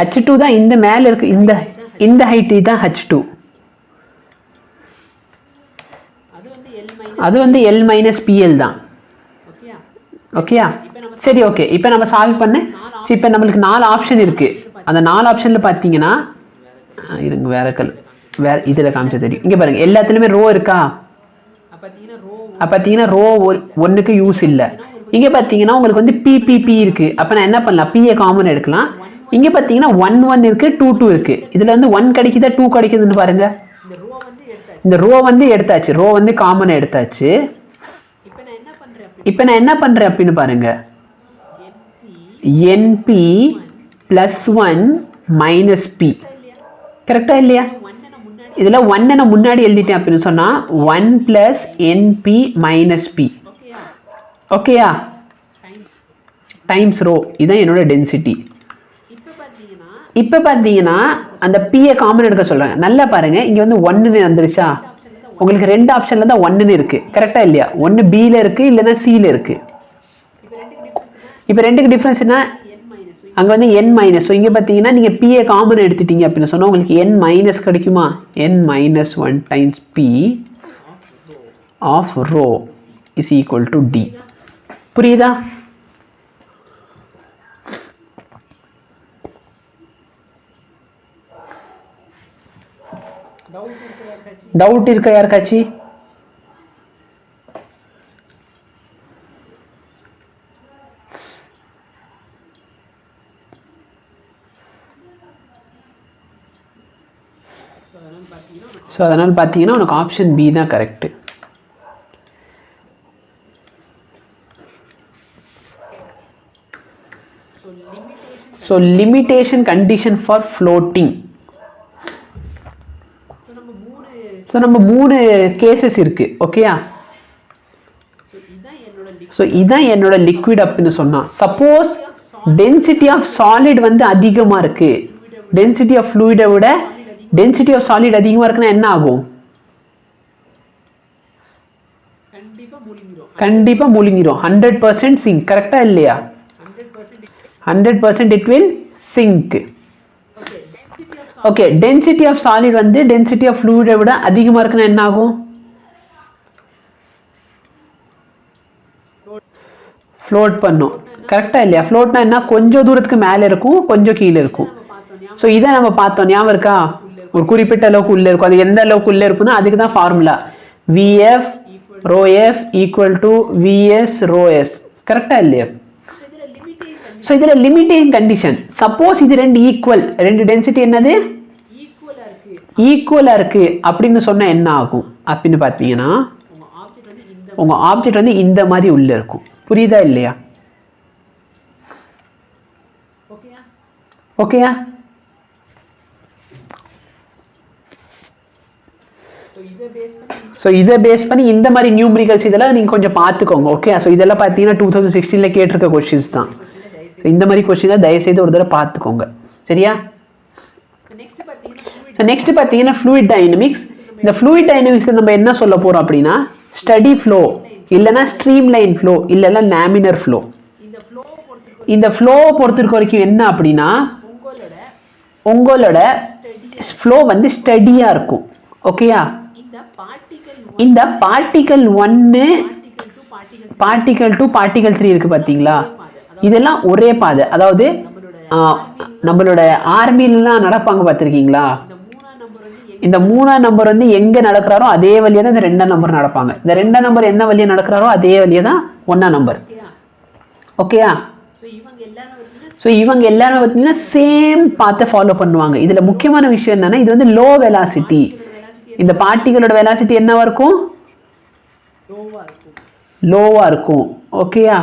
H2 தான் இந்த மேலே இருக்கு. இந்த ஹைட் தான் H2. அது வந்து L மைனஸ் PL தான். ஓகேயா? சரி, ஓகே. இப்போ நம்ம சால்வ் பண்ண இப்போ நம்மளுக்கு 4 ஆப்ஷன் இருக்கு. அந்த 4 ஆப்ஷன்ல பார்த்தீங்கன்னா இதுங்க வேற இதில் காமிச்சா தெரியும். இங்கே பாருங்க எல்லாத்துலேயுமே ரோ இருக்கா? பார்த்தீங்கன்னா ரோ 1க்கு யூஸ் இல்லை. இங்கே பார்த்தீங்கன்னா உங்களுக்கு வந்து PPP இருக்கு. அப்போ நான் என்ன பண்ணலாம்? P காமன் எடுக்கலாம். இங்கே பார்த்தீங்கன்னா 1 இருக்கு, 2 இருக்கு. இதில் வந்து 1 கிடைக்குதா 2 கிடைக்குதுன்னு பாருங்க. இந்த ரோ வந்து எடுத்தாச்சு, ரோ வந்து காமன் எடுத்தாச்சு. இப்போ நான் என்ன பண்றேன் அப்படின்னு பாருங்க. NP + 1 - P. கரெக்டா இல்லையா? இதுல 1 நான் முன்னாடி எழுதிட்டேன் அப்படின்னு சொன்னா 1 + NP - P. ஓகேயா? Times rho. இதான் என்னோட டென்சிட்டி. இப்போ பார்த்தீங்கன்னா அந்த P காமன் எடுக்க சொல்றாங்க. நல்லா பாருங்க, இங்க வந்து 1 வந்துருச்சா? உங்களுக்கு 2 ஆப்ஷன்ல தான் 1 இருக்கு. கரெக்டா இல்லையா? 1 B ல இருக்கு, இல்லைன்னா C ல இருக்கு. இப்போ ரெண்டுக்கு டிஃபரன்ஸ்னா அங்க வந்து n மைனஸ். ஸோ இங்க பார்த்தீங்கன்னா நீங்க P காமன் எடுத்துட்டீங்க அப்படின்னு சொன்னா உங்களுக்கு n மைனஸ் கிடைக்குமா? n - 1 times P of rho is equal to D. புரியுதா? டவுட் இருக்கா யாருக்காச்சு? ஸோ அதனால் பார்த்தீங்கன்னா உனக்கு ஆப்ஷன் பி தான் correct. So limitation condition for floating. So நம்ம 3 கேசஸ் இருக்கு. ஓகேயா? ஸோ இதான் என்னோட லிக்விட் அப்படின்னு சொன்னா, சப்போஸ் டென்சிட்டி ஆஃப் சாலிட் வந்து அதிகமாக இருக்கு, டென்சிட்டி ஆஃப் ஃப்ளூயிடை விட டென்சிட்டி ஆஃப் சாலிட் அதிகமாக இருக்குன்னா என்ன ஆகும்? கண்டிப்பாக முழுங்கிரும். 100% சிங்க். கரெக்டா இல்லையா? 100% it will sink. Okay, density of solid வந்து டென்சிட்டி ஆஃப் ஃப்ளூயிடை விட அதிகமாக இருக்குன்னா என்ன ஆகும்? ஃப்ளோட் பண்ணும். கரெக்டா இல்லையா? ஃப்ளோட்னா என்ன? கொஞ்சம் தூரத்துக்கு மேலே இருக்கும், கொஞ்சம் கீழே இருக்கும். ஸோ இதை நம்ம பார்த்தோம், ஞாபகம் இருக்கா? ஒரு குறிப்பிட்ட அளவுக்கு உள்ளே இருக்கும். அது எந்த அளவுக்கு உள்ளே இருக்குன்னா அதுக்கு தான் formula VF rho F equal to VS rho S. கரெக்டா இல்லையா? ஸோ இதில் லிமிட்டிங் கண்டிஷன், சப்போஸ் இது ரெண்டு டென்சிட்டி என்னது ஈக்குவலாக இருக்கு அப்படின்னு சொன்னால் என்ன ஆகும் அப்படின்னு பார்த்தீங்கன்னா உங்கள் ஆப்ஜெக்ட் வந்து இந்த மாதிரி உள்ளே இருக்கும். புரியுதா இல்லையா? ஓகேயா? ஸோ இதை பேஸ் பண்ணி இந்த மாதிரி நியூமரிக்கல்ஸ் இதெல்லாம் நீங்கள் கொஞ்சம் பார்த்துக்கோங்க. ஓகே, ஸோ இதெல்லாம் பார்த்தீங்கன்னா 2016 கேட்டிருக்க கொஸ்டின்ஸ் தான். இந்த மாதிரி கொஸ்டின் தான் தயவுசெய்து ஒரு தடவை பார்த்துக்கோங்க. சரியா? ஸோ நெக்ஸ்ட் பார்த்தீங்கன்னா ஃப்ளூயிட் டைனமிக்ஸ். இந்த ஃப்ளூயிட் டைனமிக்ஸில் நம்ம என்ன சொல்ல போகிறோம் அப்படின்னா ஸ்டடி ஃப்ளோ, இல்லைன்னா ஸ்ட்ரீம் லைன் ஃப்ளோ, இல்லைன்னா லேமினர் ஃப்ளோ. இந்த ஃப்ளோவை பொறுத்திருக்க வரைக்கும் என்ன அப்படின்னா உங்களோட ஃப்ளோ வந்து ஸ்டடியாக இருக்கும். ஓகேயா? இந்த பார்ட்டிகல் 1 பார்ட்டிகல் 2 பார்ட்டிகல் 3 இருக்கு பார்த்தீங்களா? இதெல்லாம் ஒரே பாதை. அதாவது நம்மளோட ஆர்மிலாம் நடப்பாங்க பார்த்துருக்கீங்களா? இந்த 3ஆம் நம்பர் வந்து எங்கே நடக்கிறாரோ அதே வழியாக தான் இந்த 2ஆம் நம்பர் நடப்பாங்க. இந்த 2ஆம் நம்பர் என்ன வழியாக நடக்கிறாரோ அதே வழியாக தான் 1ஆம் நம்பர். ஓகேயா? ஸோ இவங்க எல்லாரும் பார்த்தீங்கன்னா சேம் பாத்தை ஃபாலோ பண்ணுவாங்க. இதில் முக்கியமான விஷயம் என்னன்னா இது வந்து லோ வெலாசிட்டி. இந்த பார்ட்டிகளோட வெலாசிட்டி என்னவா இருக்கும்? லோவா இருக்கும். ஓகேயா?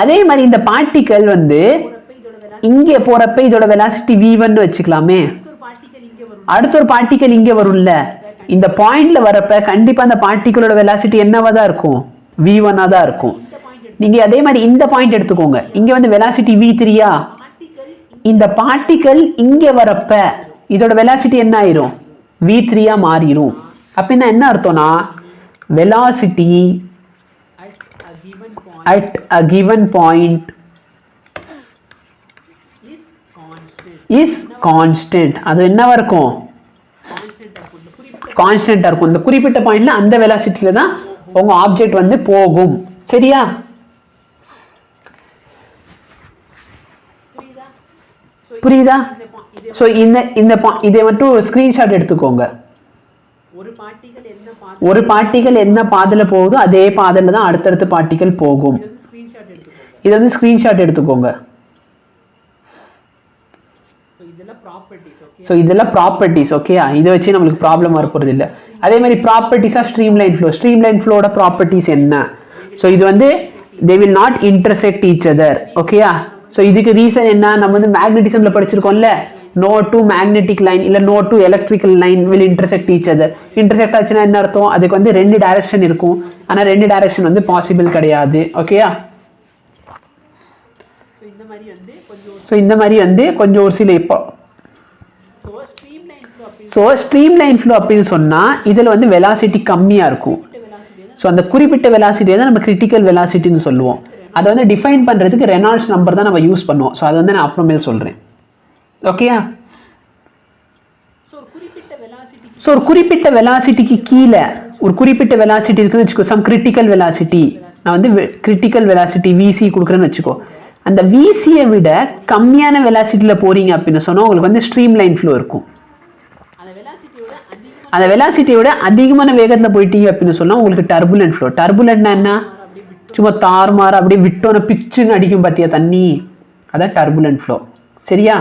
அதே மாதிரி இந்த பார்ட்டிகல் வந்து இங்கே போறப்ப இதோட வெலாசிட்டி v1 வச்சுக்கலாமே. அடுத்த ஒரு பார்ட்டிகல் இங்கே வரும்ல, இந்த பாயிண்ட்ல வரப்ப கண்டிப்பா அந்த பார்ட்டிகளோட வெலாசிட்டி என்னவா தான் இருக்கும்? v1 தான் இருக்கும். நீங்க அதே மாதிரி இந்த பாயிண்ட் எடுத்துக்கோங்க. இங்க வந்து வெலாசிட்டி v3யா, இந்த பார்ட்டிகல் இங்க வரப்ப இதோட வெலாசிட்டி என்ன ஆயிரும்? v3யா மாறிடும். அப்படின்னா என்ன அர்த்தம்னா velocity at a given point is constant. அது என்னவா இருக்கும்? கான்ஸ்டன்டா இருக்கும். இந்த குறிப்பிட்ட பாயிண்ட்ல அந்த வெலாசிட்டில தான் உங்க ஆப்ஜெக்ட் வந்து போகும். சரியா? புரியுதா? சோ இதை மட்டும் ஸ்கிரீன்ஷாட் எடுத்துக்கோங்க. ஒரு பார்ட்டிகல் என்ன பாதையில போகுதோ அதே பாதையில தான் அடுத்தடுத்த பார்ட்டிகல் போகும். இதை வந்து ஸ்கிரீன்ஷாட் எடுத்துக்கோங்க. ஸோ இதெல்லாம் ப்ராப்பர்ட்டிஸ். ஓகேயா? இதை வச்சு நம்மளுக்கு ப்ராப்ளம் வரப்போறது இல்லை. அதே மாதிரி properties of stream line flow. Stream line ஃப்ளோட ப்ராப்பர்ட்டிஸ் என்ன? ஸோ இது வந்து they will not intersect each other. ஓகேயா? ஸோ இதுக்கு ரீசன் என்ன? நம்ம வந்து மேக்னெட்டிசம்ல படிச்சிருக்கோம்ல, no two magnetic line இல்ல no two electrical line will intersect each other. intersect ஆச்சுன்னா என்ன அர்த்தம்? அதுக்கு வந்து 2 டைரக்ஷன் இருக்கும். ஆனா 2 டைரக்ஷன் வந்து பாசிபிள் கிடையாது. ஓகேயா? ஸோ இந்த மாதிரி வந்து கொஞ்சம் ஒரு சில இப்போ ஸோ ஸ்ட்ரீம் லைன் ஃப்ளோ அப்படின்னு சொன்னா இதுல வந்து வெலாசிட்டி கம்மியா இருக்கும். ஸோ அந்த குறிப்பிட்ட வெலாசிட்டியை தான் நம்ம கிரிட்டிக்கல் வெலாசிட்டின்னு சொல்லுவோம். அதை வந்து டிஃபைன் பண்றதுக்கு ரெனால்ட்ஸ் நம்பர் தான் நம்ம யூஸ் பண்ணுவோம். ஸோ அதை வந்து நான் அப்புறமேல் சொல்றேன். ஓகேயா? ஸோ ஒரு குறிப்பிட்ட வெலாசிட்டிக்கு கீழே ஒரு குறிப்பிட்ட வெலாசிட்டி இருக்குன்னு வச்சுக்கோ. சம் கிரிட்டிக்கல் வெலாசிட்டி, நான் வந்து கிரிட்டிக்கல் வெலாசிட்டி VC கொடுக்குறேன்னு வச்சுக்கோ. அந்த VCயை விட கம்மியான வெலாசிட்டியில போறீங்க அப்படின்னு சொன்னா உங்களுக்கு வந்து ஸ்ட்ரீம் லைன் ஃப்ளோ இருக்கும். அந்த வெலாசிட்டியோட அதிகமான வேகத்தில் போயிட்டீங்க அப்படின்னு சொன்னா உங்களுக்கு டர்புலன்ட் ஃப்ளோ. டர்புலன்ட்னா என்ன? சும்மா தாறுமாற அப்படியே விட்டோன பிச்சுன்னு அடிக்கும் பார்த்தியா தண்ணி, அதான் டர்புலன்ட் ஃப்ளோ. சரியா?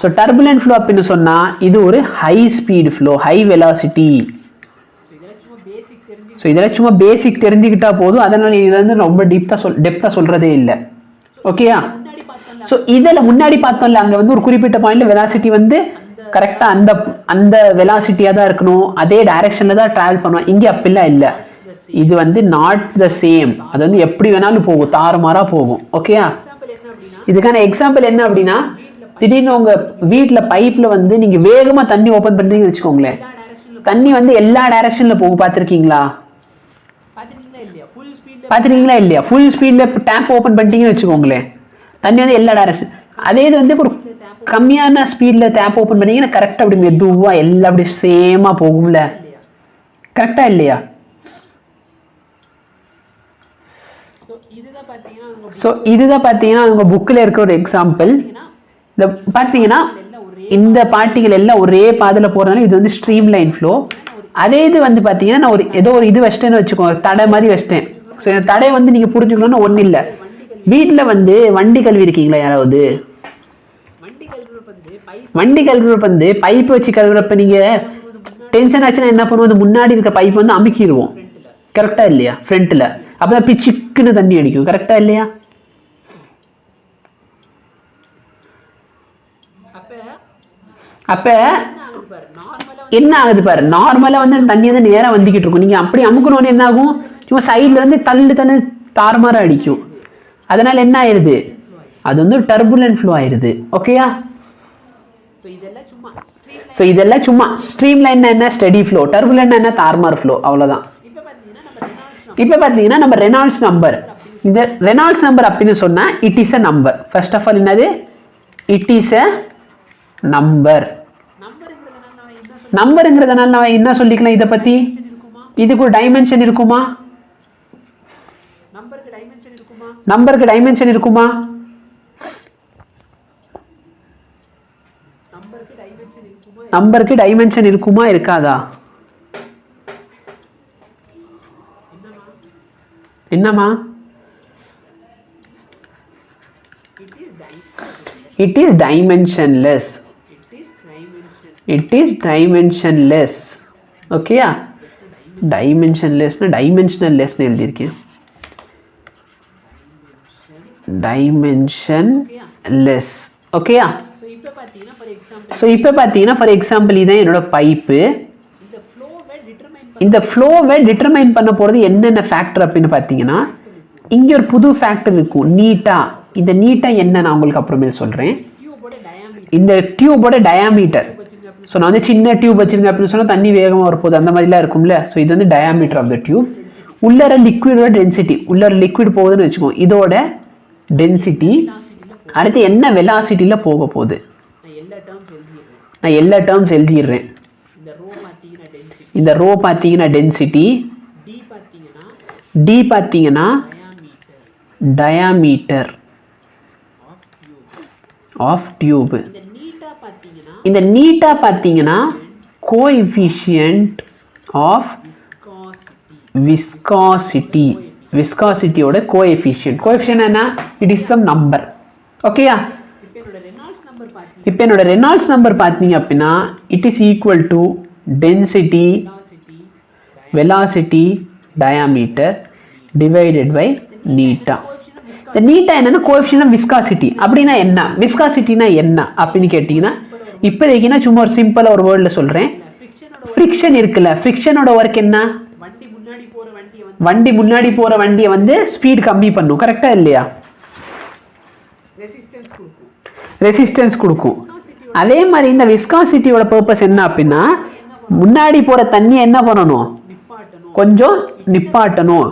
ஸோ டர்புலன்ட் ஃப்ளோ அப்படின்னு சொன்னால் இது ஒரு high speed flow, high velocity. So இதெல்லாம் சும்மா பேசிக் தெரிஞ்சுக்கிட்டா போதும். அதனால் இது வந்து ரொம்ப டெப்த்தாக சொல்கிறதே இல்லை. ஓகேயா? ஸோ இதில் முன்னாடி பார்த்தோம்ல, அங்கே வந்து ஒரு குறிப்பிட்ட பாயிண்ட்ல வெலாசிட்டி வந்து கரெக்டாக அந்த வெலாசிட்டியாக தான் இருக்கணும், அதே டைரக்ஷனில் தான் ட்ராவல் பண்ணுவோம். இங்கே அப்படிலாம் இல்லை. இது வந்து நாட் த சேம். அது வந்து எப்படி வேணாலும் போகும், தாறுமாறாக போகும். ஓகேயா? இதுக்கான எக்ஸாம்பிள் என்ன அப்படின்னா, திடீர்னு உங்கள் வீட்டில் பைப்பில் வந்து நீங்கள் வேகமாக தண்ணி ஓப்பன் பண்ணுறீங்கன்னு வச்சுக்கோங்களேன், தண்ணி வந்து எல்லா டைரக்ஷனில் போகும். பார்த்துருக்கீங்களா இல்லையா? ஃபுல் ஸ்பீடில் டேப் ஓப்பன் பண்ணிட்டீங்கன்னு வச்சுக்கோங்களேன், தண்ணி வந்து எல்லா டைரக்ஷன். அதே இது வந்து ஒரு கம்மியான ஸ்பீடில் டேப் ஓப்பன் பண்ணீங்கன்னா கரெக்டாக அப்படி மெதுவாக எல்லாம் அப்படி சேமாக போகும்ல. கரெக்டாக இல்லையா? ஸோ இதுதான் பார்த்தீங்கன்னா உங்கள் புக்கில் இருக்க ஒரு எக்ஸாம்பிள். இந்த பார்த்தீங்கன்னா இந்த பார்ட்டிகள் எல்லாம் ஒரே பாதையில் போகிறதுனால இது வந்து ஸ்ட்ரீம் லைன் ஃப்ளோ. அதே இது வந்து பார்த்தீங்கன்னா நான் ஏதோ ஒரு இது வச்சிட்டேன்னு வச்சுக்கோங்க, தடை மாதிரி வச்சிட்டேன். ஸோ இந்த தடை வந்து நீங்கள் புரிஞ்சுக்கணும்னு ஒன்றும் இல்லை. வீட்டில் வந்து வண்டி கழுவி இருக்கீங்களா யாராவது? வண்டி கழுவுறப்ப வந்து பைப் வச்சு கழுவுறப்ப நீங்கள் டென்ஷன் ஆச்சுன்னா என்ன பண்ணுவோம், முன்னாடி இருக்க பைப் வந்து அமுக்கிடுவோம். கரெக்டாக இல்லையா? ஃப்ரண்ட்டில் அப்போ தான் பிச்சுக்குன்னு தண்ணி அடிக்கும். கரெக்டாக இல்லையா? அப்போ என்ன ஆகுது பாரு, நார்மலாக வந்து தண்ணி வந்து நேராக வந்துக்கிட்டு இருக்கும். நீங்கள் அப்படி அமுக்கணும்னு என்ன ஆகும், சும்மா சைடில் வந்து தள்ளு தாறுமாற அடிக்கும். அதனால் என்ன ஆயிடுது, அது வந்து டர்புலன்ட் ஃப்ளோ ஆயிடுது. ஓகேயா? ஸோ இதெல்லாம் சும்மா ஸ்ட்ரீம் லைன் என்ன, ஸ்டெடி ஃப்ளோ. டர்புலன்ட் என்ன, தாறுமாறு ஃப்ளோ. அவ்வளோதான். இப்போ பார்த்தீங்கன்னா நம்ம ரெனால்ட்ஸ் நம்பர். இந்த ரெனால்ட்ஸ் நம்பர் அப்படின்னு சொன்னால் it is a number. First of all என்னது, இட் இஸ் அ நம்பர். நம்பருங்கிறதுனால நான் என்ன சொல்லிக்கலாம் இதை பற்றி, இதுக்கு ஒரு டைமென்ஷன் இருக்குமா? நம்பருக்கு டைமென்ஷன் இருக்குமா? நம்பருக்கு டைமென்ஷன் இருக்குமா இருக்காதா? என்னமா? It is dimensionless. It is dimensionless. ஓகேயா? டைமென்ஷன்லெஸ்னா டைமென்ஷனல்லெஸ்னு எழுதியிருக்கேன். டைமென்ஷன்லெஸ். ஓகேயா? ஸோ இப்போ பார்த்தீங்கன்னா ஃபார் எக்ஸாம்பிள் இதான் என்னோட பைப்பு. இந்த ஃப்ளோவை டிட்டர்மைன் பண்ண போகிறது என்னென்ன ஃபேக்டர் அப்படின்னு பார்த்தீங்கன்னா, இங்கே ஒரு புது ஃபேக்டர் இருக்கும், நீட்டா. இந்த நீட்டா என்ன நான் உங்களுக்கு அப்புறமே சொல்கிறேன். இந்த டியூபோட டயாமீட்டர். ஸோ நான் வந்து சின்ன டியூப் வச்சிருக்கேன் அப்படின்னு சொன்னால் தண்ணி வேகமாக வரப்போகுது, அந்த மாதிரிலாம் இருக்கும்ல. ஸோ இது வந்து டயாமீட்டர் ஆஃப் த டியூப். உள்ளர லிக்விடோட டென்சிட்டி, உள்ளர லிக்விட் போகுதுன்னு வச்சுக்கோங்க, இதோட டென்சிட்டி. அடுத்து என்ன வெலாசிட்டியில் போக போகுது, நான் எல்லா டேர்ம்ஸ் எழுதிடுறேன். இந்த ரோ பார்த்தீங்கன்னா டென்சிட்டி, டி பார்த்தீங்கன்னா டயாமீட்டர் ஆஃப் டியூப். இந்த நீட்டா பார்த்தீங்கன்னா கோஎஃபிஷியன்ட் ஆஃப் விஸ்காசிட்டி. விஸ்காசிட்டியோட கோஎஃபிஷியன்ட். கோஎஃபிஷியன்ட் என்ன, இட் இஸ் சம் நம்பர். ஓகேயா? இப்போ என்னோட ரெனால்ட்ஸ் நம்பர் பார்த்தீங்க அப்படின்னா it is equal to density velocity diameter divided by நீட்டா. இந்த நீட்டா என்னன்னா கோஎஃபிஷியன்ட் ஆஃப் விஸ்காசிட்டி. அப்படின்னா என்ன, விஸ்காசிட்டினா என்ன அப்படின்னு கேட்டிங்கன்னா, இப்போதைக்குன்னா சும்மா ஒரு சிம்பிளாக ஒரு வேர்டில் சொல்கிறேன். ஃப்ரிக்ஷன் இருக்குல்ல, ஃப்ரிக்ஷனோட ஒர்க் என்ன, வண்டி முன்னாடி போகிற வண்டியை வந்து ஸ்பீட் கம்மி பண்ணும். கரெக்டாக இல்லையா? ரெசிஸ்டன்ஸ் கொடுக்கும். அதே மாதிரி இந்த விஸ்காசிட்டியோட பர்பஸ் என்ன அப்படின்னா, முன்னாடி போகிற தண்ணியை என்ன பண்ணணும், கொஞ்சம் நிப்பாட்டணும்.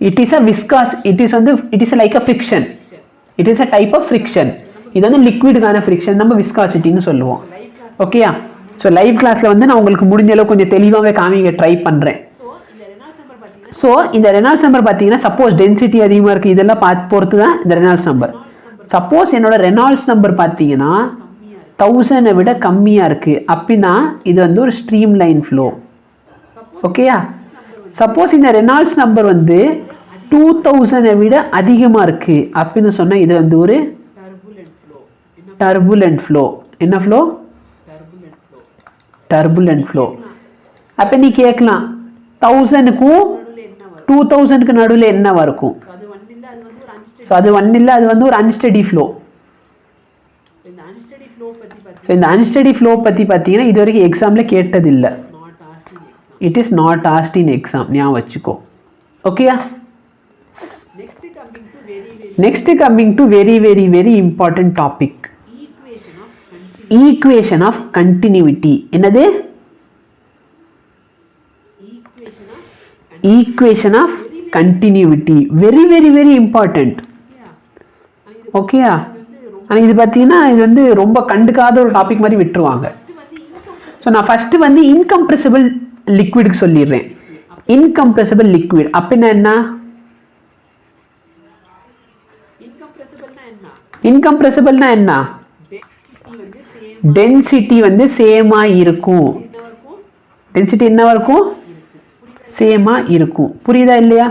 It is a viscous, it is like a friction. It is a type of friction. இது வந்து லிக்விடுக்கான ஃப்ரிக்ஷன் நம்ம விஸ்காசிட்டின்னு சொல்லுவோம். ஓகேயா? ஸோ லைவ் கிளாஸில் வந்து நான் உங்களுக்கு முடிஞ்ச அளவு கொஞ்சம் தெளிவாகவே காமிக்க ட்ரை பண்ணுறேன். ஸோ இந்த ரெனால்ட்ஸ் நம்பர் பார்த்தீங்கன்னா, சப்போஸ் டென்சிட்டி அதிகமாக இருக்குது, இதெல்லாம் பொறுத்து தான் இந்த ரெனால்ட்ஸ் நம்பர். சப்போஸ் என்னோட ரெனால்ட்ஸ் நம்பர் பார்த்தீங்கன்னா 1000 விட கம்மியாக இருக்குது அப்படின்னா இது வந்து ஒரு ஸ்ட்ரீம் லைன் ஃப்ளோ. ஓகேயா? சப்போஸ் இந்த ரெனால்ட்ஸ் நம்பர் வந்து 2000 விட அதிகமாக இருக்குது அப்படின்னு சொன்னால் இது வந்து ஒரு டர்புலன்ட் ஃப்ளோ. என்ன ஃப்ளோ? Turbulent flow. அப்போ நீ கேட்கலாம் 1000க்கும் 2000க்கு நடுவில் என்ன இருக்கும்? ஸோ அது ஒன்றும் இல்லை, அது வந்து ஒரு அன்ஸ்டடி ஃப்ளோ. ஸோ இந்த அன்ஸ்டடி ஃப்ளோ பற்றி பார்த்தீங்கன்னா இது வரைக்கும் எக்ஸாமில் கேட்டதில்லை. It is not asked in exam, ஞாபகம் வச்சுக்கோ. ஓகேயா? Next coming to very very very important topic, equation of continuity. என்னது? Equation of continuity. Very very very important. ஓகேயா? ஆனால் இது பார்த்தீங்கன்னா இது வந்து ரொம்ப கண்டுக்காத ஒரு டாபிக் மாதிரி விட்டுருவாங்க. ஸோ நான் ஃபஸ்ட்டு வந்து இன்கம்ப்ரெசிபிள் லிக்விடுக்கு சொல்லிடுறேன். இன்கம்ப்ரெசிபிள் லிக்விட் அப்படின்னா என்ன? இன்கம்ப்ரெசிபிள்னா என்ன? டென்சிட்டி வந்து சேமா இருக்கும். டென்சிட்டி என்னவா இருக்கும்? சேமா இருக்கும். புரியுதா இல்லையா?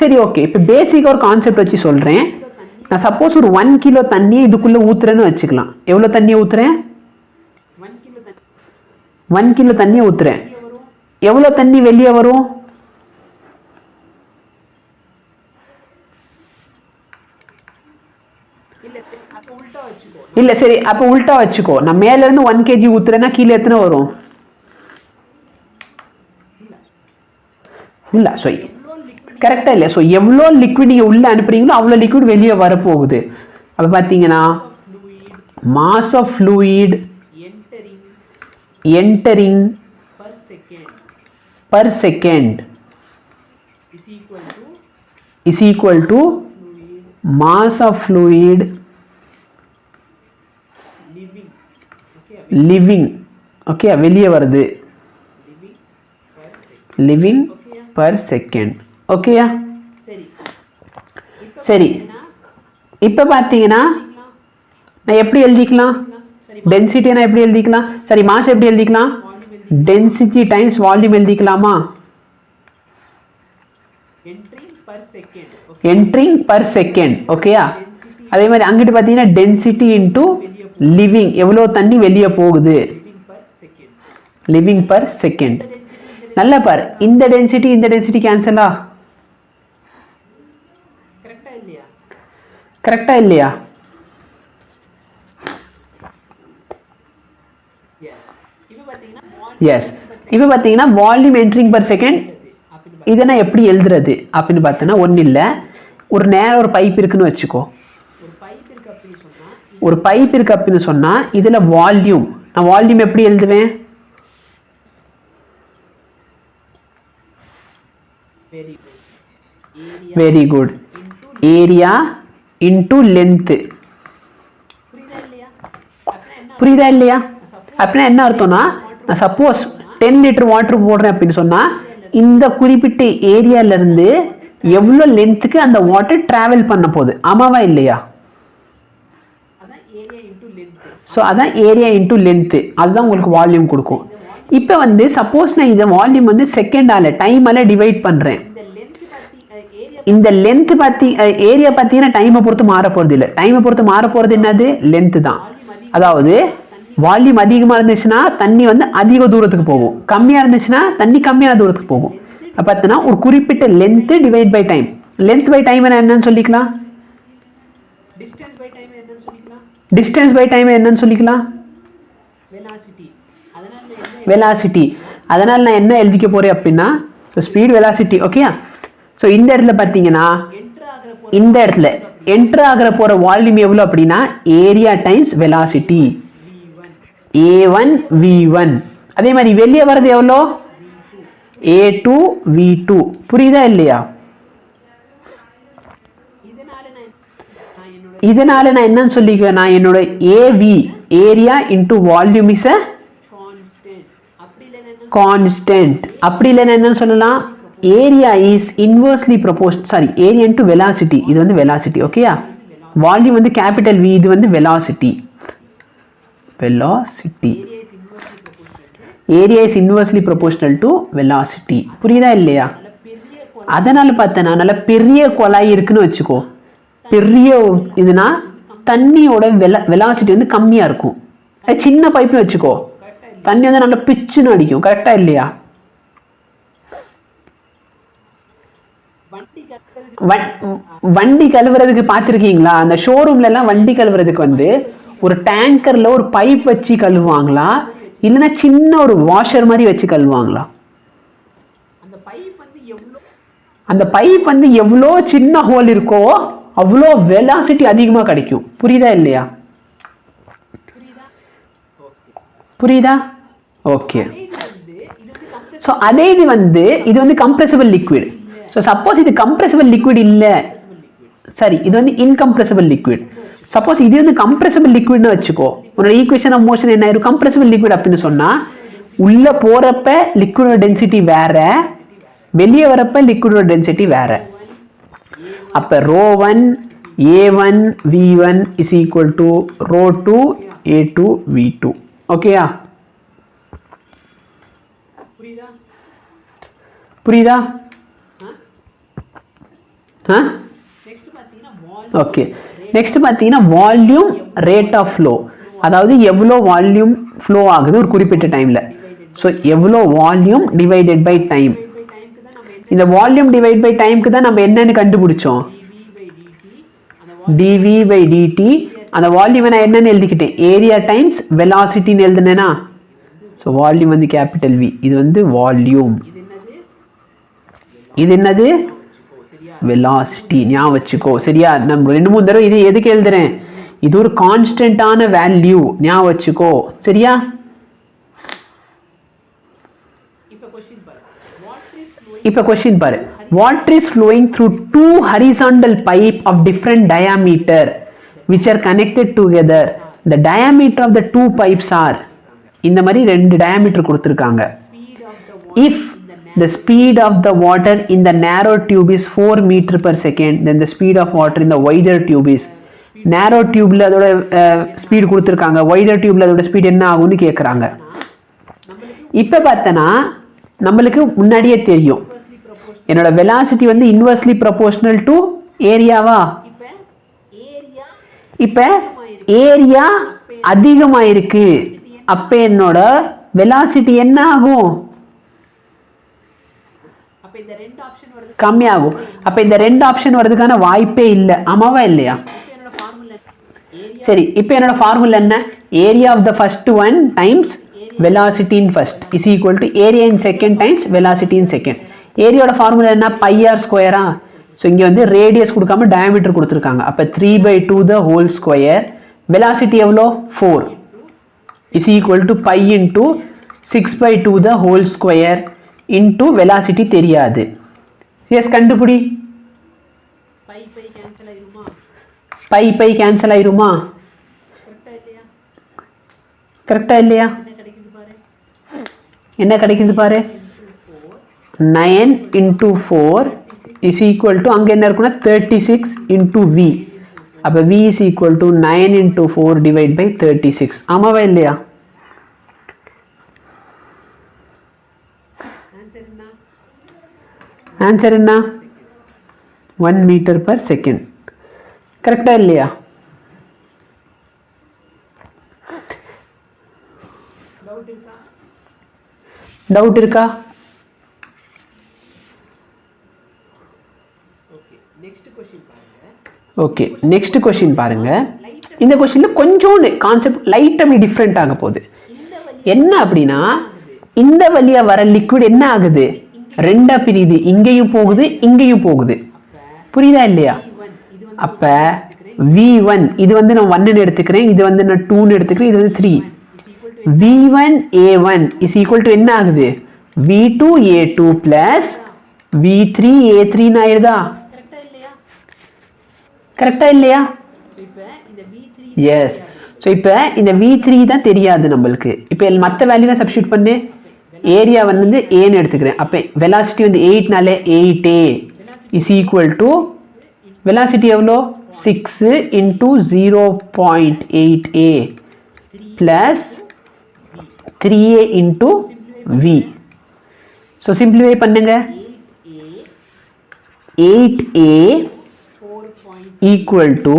சரி, ஓகே. இப்போ பேசிக் ஒரு கான்செப்ட் வச்சு சொல்கிறேன். நான் சப்போஸ் ஒரு 1 கிலோ தண்ணியை இதுக்குள்ளே ஊற்றுறேன்னு வச்சுக்கலாம். எவ்வளோ தண்ணியை ஊற்றுறேன்? 1 கிலோ தண்ணியை ஊற்றுறேன். எவ்வளோ தண்ணி வெளியே வரும்? இல்லை, சரி, அப்போ உல்ட்டா வச்சுக்கோ. நான் மேலேருந்து 1 kg ஊற்றுறேன்னா கீழே எத்தனை வரும்? இல்லை. ஸோ கரெக்டாக இல்லை. ஸோ எவ்வளோ லிக்விட் நீங்கள் உள்ளே அனுப்புறீங்களோ அவ்வளோ லிக்விட் வெளியே வரப்போகுது. அப்போ பார்த்தீங்கன்னா mass of fluid entering per second is equal to mass of fluid living. Okay, வெளியே வருது. living per second. ஓகேயா? சரி, இப்போ பார்த்தீங்கன்னா நான் எப்படி எழுதிக்கலாம்? டென்சிட்டி நான் எப்படி எழுதிக்கலாம்? சரி, மாஸ் எப்படி எழுதிக்கலாம்? டென்சிட்டி டைம்ஸ் வால்யூம் எழுதிக்கலாமா? Entering per second. ஓகேயா? அதே மாதிரி அங்கிட்டு பார்த்தீங்கன்னா டென்சிட்டி இன்டூ லிவிங், எவ்வளோ தண்ணி வெளியே போகுது? Living per second. நல்லா பாரு, இந்த டென்சிட்டி கேன்சலா? கரெக்டா இல்லையா? எஸ். இப்போ பார்த்தீங்கன்னா வால்யூம் என்ட்ரிங் பர் செகண்ட் இதை நான் எப்படி எழுதுறது அப்படின்னு பார்த்தோன்னா ஒன்றும் இல்லை. ஒரு நேரம் ஒரு பைப் இருக்குன்னு வச்சுக்கோ. ஒரு பைப் இருக்கு அப்படின்னு சொன்னால் இதில் வால்யூம், நான் வால்யூம் எப்படி எழுதுவேன்? Very good. Area into length. புரியுதா இல்லையா? அப்படின்னா என்ன அர்த்தம்னா, நான் சப்போஸ் 10 லிட்டர் வாட்டர் போடுறேன் அப்படின்னு சொன்னால் இந்த குறிப்பிட்ட ஏரியாவிலேருந்து எவ்வளோ லென்த்துக்கு அந்த வாட்டர் ட்ராவல் பண்ண போகுது. ஆமாவா இல்லையா? ஸோ அதான் ஏரியா இன்டூ லென்த்து. அதுதான் உங்களுக்கு வால்யூம் கொடுக்கும். இப்போ வந்து சப்போஸ் நான் இதை வால்யூம் வந்து செகண்டால் டைமால் டிவைட் பண்ணுறேன். இந்த லென்த் ஏரியா பார்த்தீங்கன்னா டைமை பொறுத்து மாற போகிறது இல்லை. டைமை பொறுத்து மாற போகிறது என்னது? லென்த்து தான். அதாவது வால்யூம் அதிகமாக இருந்துச்சுன்னா தண்ணி வந்து அதிக தூரத்துக்கு போகும், கம்மியாக இருந்துச்சுன்னா தண்ணி கம்மியான தூரத்துக்கு போகும். பார்த்தோன்னா ஒரு குறிப்பிட்ட length divide by time. Length by time என்னன்னு சொல்லிக்கலாம்? டிஸ்டன்ஸ் பை டைம் என்னன்னு சொல்லிக்கலாம்? வெலாசிட்டி. அதனால் நான் என்ன எழுதிக்க போகிறேன் அப்படின்னா, ஸோ ஸ்பீட் வெலாசிட்டி. ஓகேயா? ஸோ இந்த இடத்துல பார்த்தீங்கன்னா இந்த இடத்துல என்ட்ரு ஆகிற போகிற வால்யூம் எவ்வளோ அப்படின்னா area times velocity, A1 V1. அதே மாதிரி வெளியே வர்றது எவ்வளோ? A2 V2. புரியுதா இல்லையா? இதனால நான் என்னன்னு சொல்லிக்குவேன், நான் என்னோட AV area into volume is a constant. அப்படி இல்லைன்னா என்னன்னு சொல்லலாம்? Area is inversely area into velocity. இது வந்து வெலாசிட்டி. ஓகேயா? வால்யூம் வந்து கேபிட்டல் V, இது வந்து velocity. Area is inversely proportional to velocity. புரியுதா இல்லையா? அதனால பார்த்தேன்னா நல்ல பெரிய குழாய் இருக்குன்னு வச்சுக்கோ. பெரிய இதுனா தண்ணியோட வெலாசிட்டி வந்து கம்மியா இருக்கும். சின்ன பைப்னு வச்சுக்கோ, தண்ணி வந்து நல்லா பிச்சுன்னு அடிக்கும். கரெக்டா இல்லையா? வண்டி கழுவுறதுக்கு பார்த்துருக்கீங்களா? அந்த ஷோரூம்ல எல்லாம் வண்டி கழுவுறதுக்கு வந்து ஒரு டேங்கர்ல ஒரு பைப் வச்சு கழுவுவாங்களா, இல்லைன்னா சின்ன ஒரு வாஷர் மாதிரி வச்சு கழுவுவாங்களா? அந்த பைப் வந்து எவ்வளோ சின்ன ஹோல் இருக்கோ அவ்வளோ வெலாசிட்டி அதிகமாக கிடைக்கும். புரியுதா இல்லையா? புரியுதா? ஓகே. ஸோ அதே இது வந்து கம்ப்ரெசிபிள் லிக்விட். ஸோ சப்போஸ் இது கம்ப்ரெசிபிள் லிக்விட் இல்லை, சரி இது வந்து இன்கம்ப்ரெசிபிள் லிக்விட். சப்போஸ் இது வந்து கம்ப்ரெசிபிள் லிக்விட்னு வச்சுக்கோ, உன்னோட ஈக்குவேஷன் ஆஃப் மோஷன் என்ன ஆயிரும்? கம்ப்ரெசிபிள் லிக்விட் அப்படின்னு சொன்னா உள்ள போறப்ப லிக்விடோட டென்சிட்டி வேற, வெளியே வரப்ப லிக்விடோட டென்சிட்டி வேற. அப்ப ρ1 a1 v1 is equal to ρ2 a2 v2. ஓகேயா? புரியுதா? ஓகே. நெக்ஸ்ட் பார்த்தீங்கன்னா வால்யூம் ரேட் ஆஃப் ஃப்ளோ, அதாவது எவ்வளோ வால்யூம் ஃப்ளோ ஆகுது ஒரு குறிப்பிட்ட டைம்ல. ஸோ எவ்வளோ வால்யூம் டிவைடட் பை டைம். இந்த வால்யூம் டிவைட் பை டைம்க்கு தான் நம்ம என்னன்னு கண்டுபிடிச்சோம், dv by dt. அந்த வால்யூம் நான் என்னன்னு எழுதிக்கிட்டேன், ஏரியா டைம்ஸ் வெலாசிட்டின்னு எழுதுனேனா. ஸோ வால்யூம் வந்து கேபிட்டல் V, இது வந்து வால்யூம், இது என்னது வெலாசிட்டி. ஞாபகம் வச்சுக்கோ சரியா? நம்ம 2-3 தடவை இது எதுக்கு எழுதுறேன், இது ஒரு கான்ஸ்டன்டான வேல்யூ, ஞாபகம் வச்சுக்கோ சரியா? இப்ப क्वेश्चन பாரு. Water is flowing through two horizontal pipe of different diameter which are connected together. The diameter of the two pipes are, இந்த மாதிரி ரெண்டு diameter கொடுத்திருக்காங்க. If the speed of the water in the narrow tube is 4 meter per second, then the speed of water in the wider tube is, narrow tubeல அதோட ஸ்பீட் கொடுத்திருக்காங்க, wider tubeல அதோட ஸ்பீட் என்ன ஆகும்னு கேக்குறாங்க. இப்ப பார்த்தனா நம்மளுக்கு முன்னாடியே தெரியும் என்னோட வெலாசிட்டி வந்து இன்வெர்ஸ்லி ப்ரொபோர்ஷனல் டு ஏரியாவா. இப்ப ஏரியா அதிகமாயிருக்கு, அப்ப என்னோட வெலாசிட்டி என்ன ஆகும், கம்மியாகும். அப்ப இந்த ரெண்டு ஆப்ஷன் வரதுக்கான வாய்ப்பே இல்லை. ஆமாவா இல்லையா? சரி, இப்போ என்னோட ஃபார்முலா என்ன, area of the first one times velocity in first is equal to area in second times velocity in second. ஏரியாவோட ஃபார்முலா என்ன, பை ஆர் ஸ்கொயரா. ஸோ இங்கே வந்து ரேடியஸ் கொடுக்காம டயாமீட்டர் கொடுத்துருக்காங்க. அப்போ 3/2 த ஹோல் ஸ்கொயர். வெலாசிட்டி எவ்வளோ 4 is equal to pi into 6/2 the whole square into velocity தெரியாது. எஸ் கண்டுபிடி. பை கேன்சல் ஆயிருமா? கரெக்டா இல்லையா? என்ன கிடைக்குது பாரு, 9 into 4 is equal to, அங்க என்ன இருக்குன்னா 36 into V. அப்ப V is equal to 9 into 4 divide by 36. ஆமாவா இல்லையா? ஆன்சர் என்ன, 1 meter per second. கரெக்டா இல்லையா? டவுட் இருக்கா? ஓகே, நெக்ஸ்ட் क्वेश्चन பாருங்க. இந்த क्वेश्चनல கொஞ்சோண்டு கான்செப்ட் லைட்டா அப்படி டிஃபரெண்ட் ஆக போகுது. என்ன அப்படின்னா, இந்த வழியா வர லிக்விட் என்ன ஆகுது, ரெண்டா பிரியுது, இங்கேயும் போகுது இங்கேயும் போகுது. புரியுதா இல்லையா? அப்ப V1 இது வந்து நான் 1 ன்னு எடுத்துக்கிறேன், இது வந்து நான் 2 ன்னு எடுத்துக்கிறேன், இது வந்து 3. V1 A1 is equal to என்ன ஆகுது, V2 A2 plus V3 A3 ன்னு ஆயிருதா? கரெக்டா இல்லையா? எஸ். ஸோ இப்போ இந்த V3 தான் தெரியாது நம்மளுக்கு. இப்போ மற்ற வேல்யூ தான் சப்ஸ்டியூட் பண்ணு. ஏரியா வந்து ஏன்னு எடுத்துக்கிறேன். அப்போ வெலாசிட்டி வந்து 8னாலே 8A is equal to velocity எவ்வளோ 6 into 0.8A plus 3A into V. So simplify பண்ணுங்க. 8A equal to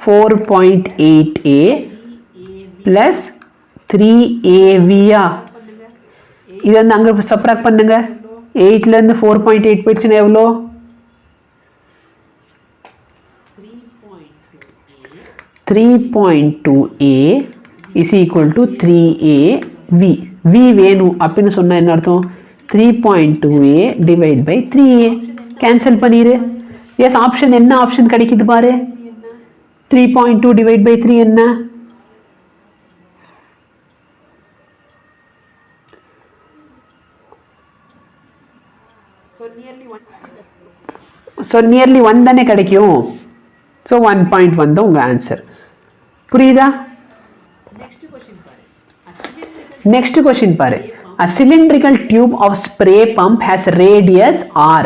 4.8a plus 3ab இதை வந்து அங்கே சப்ராக்ட் பண்ணுங்க. 8லேருந்து 4.8 போயிடுச்சுன்னா எவ்வளோ? 3.2a is equal to 3ab. v வேணும் அப்படின்னு சொன்னால் என்ன அர்த்தம்? 3.2a divide by 3a. Cancel பண்ணிடு. எஸ், ஆப்ஷன் என்ன ஆப்ஷன் கிடைக்குது பாரு. 3.2 divide by 3 என்ன? ஸோ நியர்லி 1 தானே கிடைக்கும். ஸோ 1.1 தான் உங்கள் ஆன்சர். புரியுதா? நெக்ஸ்ட் கொஸ்டின் பாரு. A cylindrical tube of spray pump has radius r.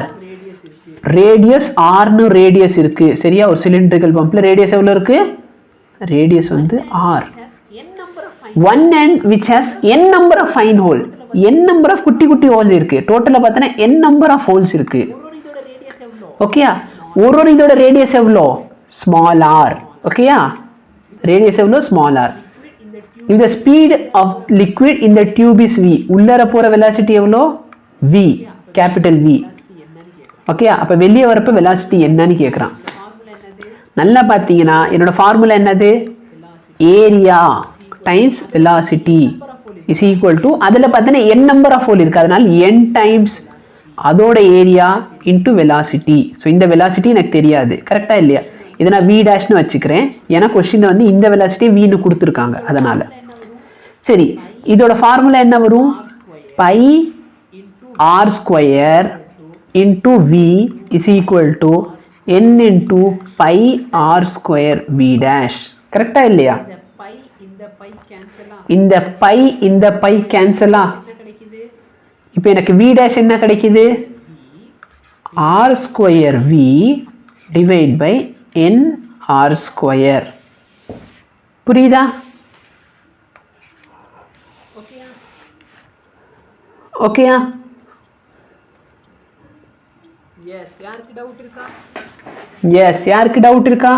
Radius ஆர்னு ரேடியஸ் இருக்கு. சரியா? ஒரு சிலிண்ட்ரிக்கல் பம்ப்ல ரேடியஸ் எவ்வளோ இருக்கு? ரேடியஸ் வந்து r. One end which has n number of fine hole. n number of குட்டி குட்டி ஹோல் இருக்கு. டோட்டலா பார்த்தனா n number of holes இருக்கு. ஓகேயா? ஒரு இதோட ரேடியஸ் எவ்வளோ? Small r. ஓகேயா? ரேடியஸ் எவ்வளோ? Small r. If the speed of liquid in the tube is v, உள்ளர போற velocity எவ்வளோ? v, capital v. ஓகே, அப்ப வெளியே வரப்ப velocity என்னன்னு கேக்குறான். நல்லா பாத்தீங்கன்னா என்னோட ஃபார்முலா என்னது? Area times velocity is equal to, அதுல பார்த்தீங்கன்னா n number of hole இருக்கு, அதனால n times அதோட ஏரியா into velocity. ஸோ இந்த velocity எனக்கு தெரியாது. கரெக்டா இல்லையா? இதை நான் v டேஷ்னு வச்சுக்கிறேன். ஏன்னா கொஸ்டின் வந்து இந்த velocity vன்னு கொடுத்துருக்காங்க. அதனால சரி, இதோட ஃபார்முலா என்ன வரும்? Pi r square into v is equal to n into pi r square v dash. கரெக்டா இல்லையா? இந்த பை கேன்சலா? இப்போ எனக்கு v dash என்ன கிடைக்குது? r square v divide by n r square. புரியுதா? ஓகேயா? எஸ், யாருக்கு டவுட் இருக்கா?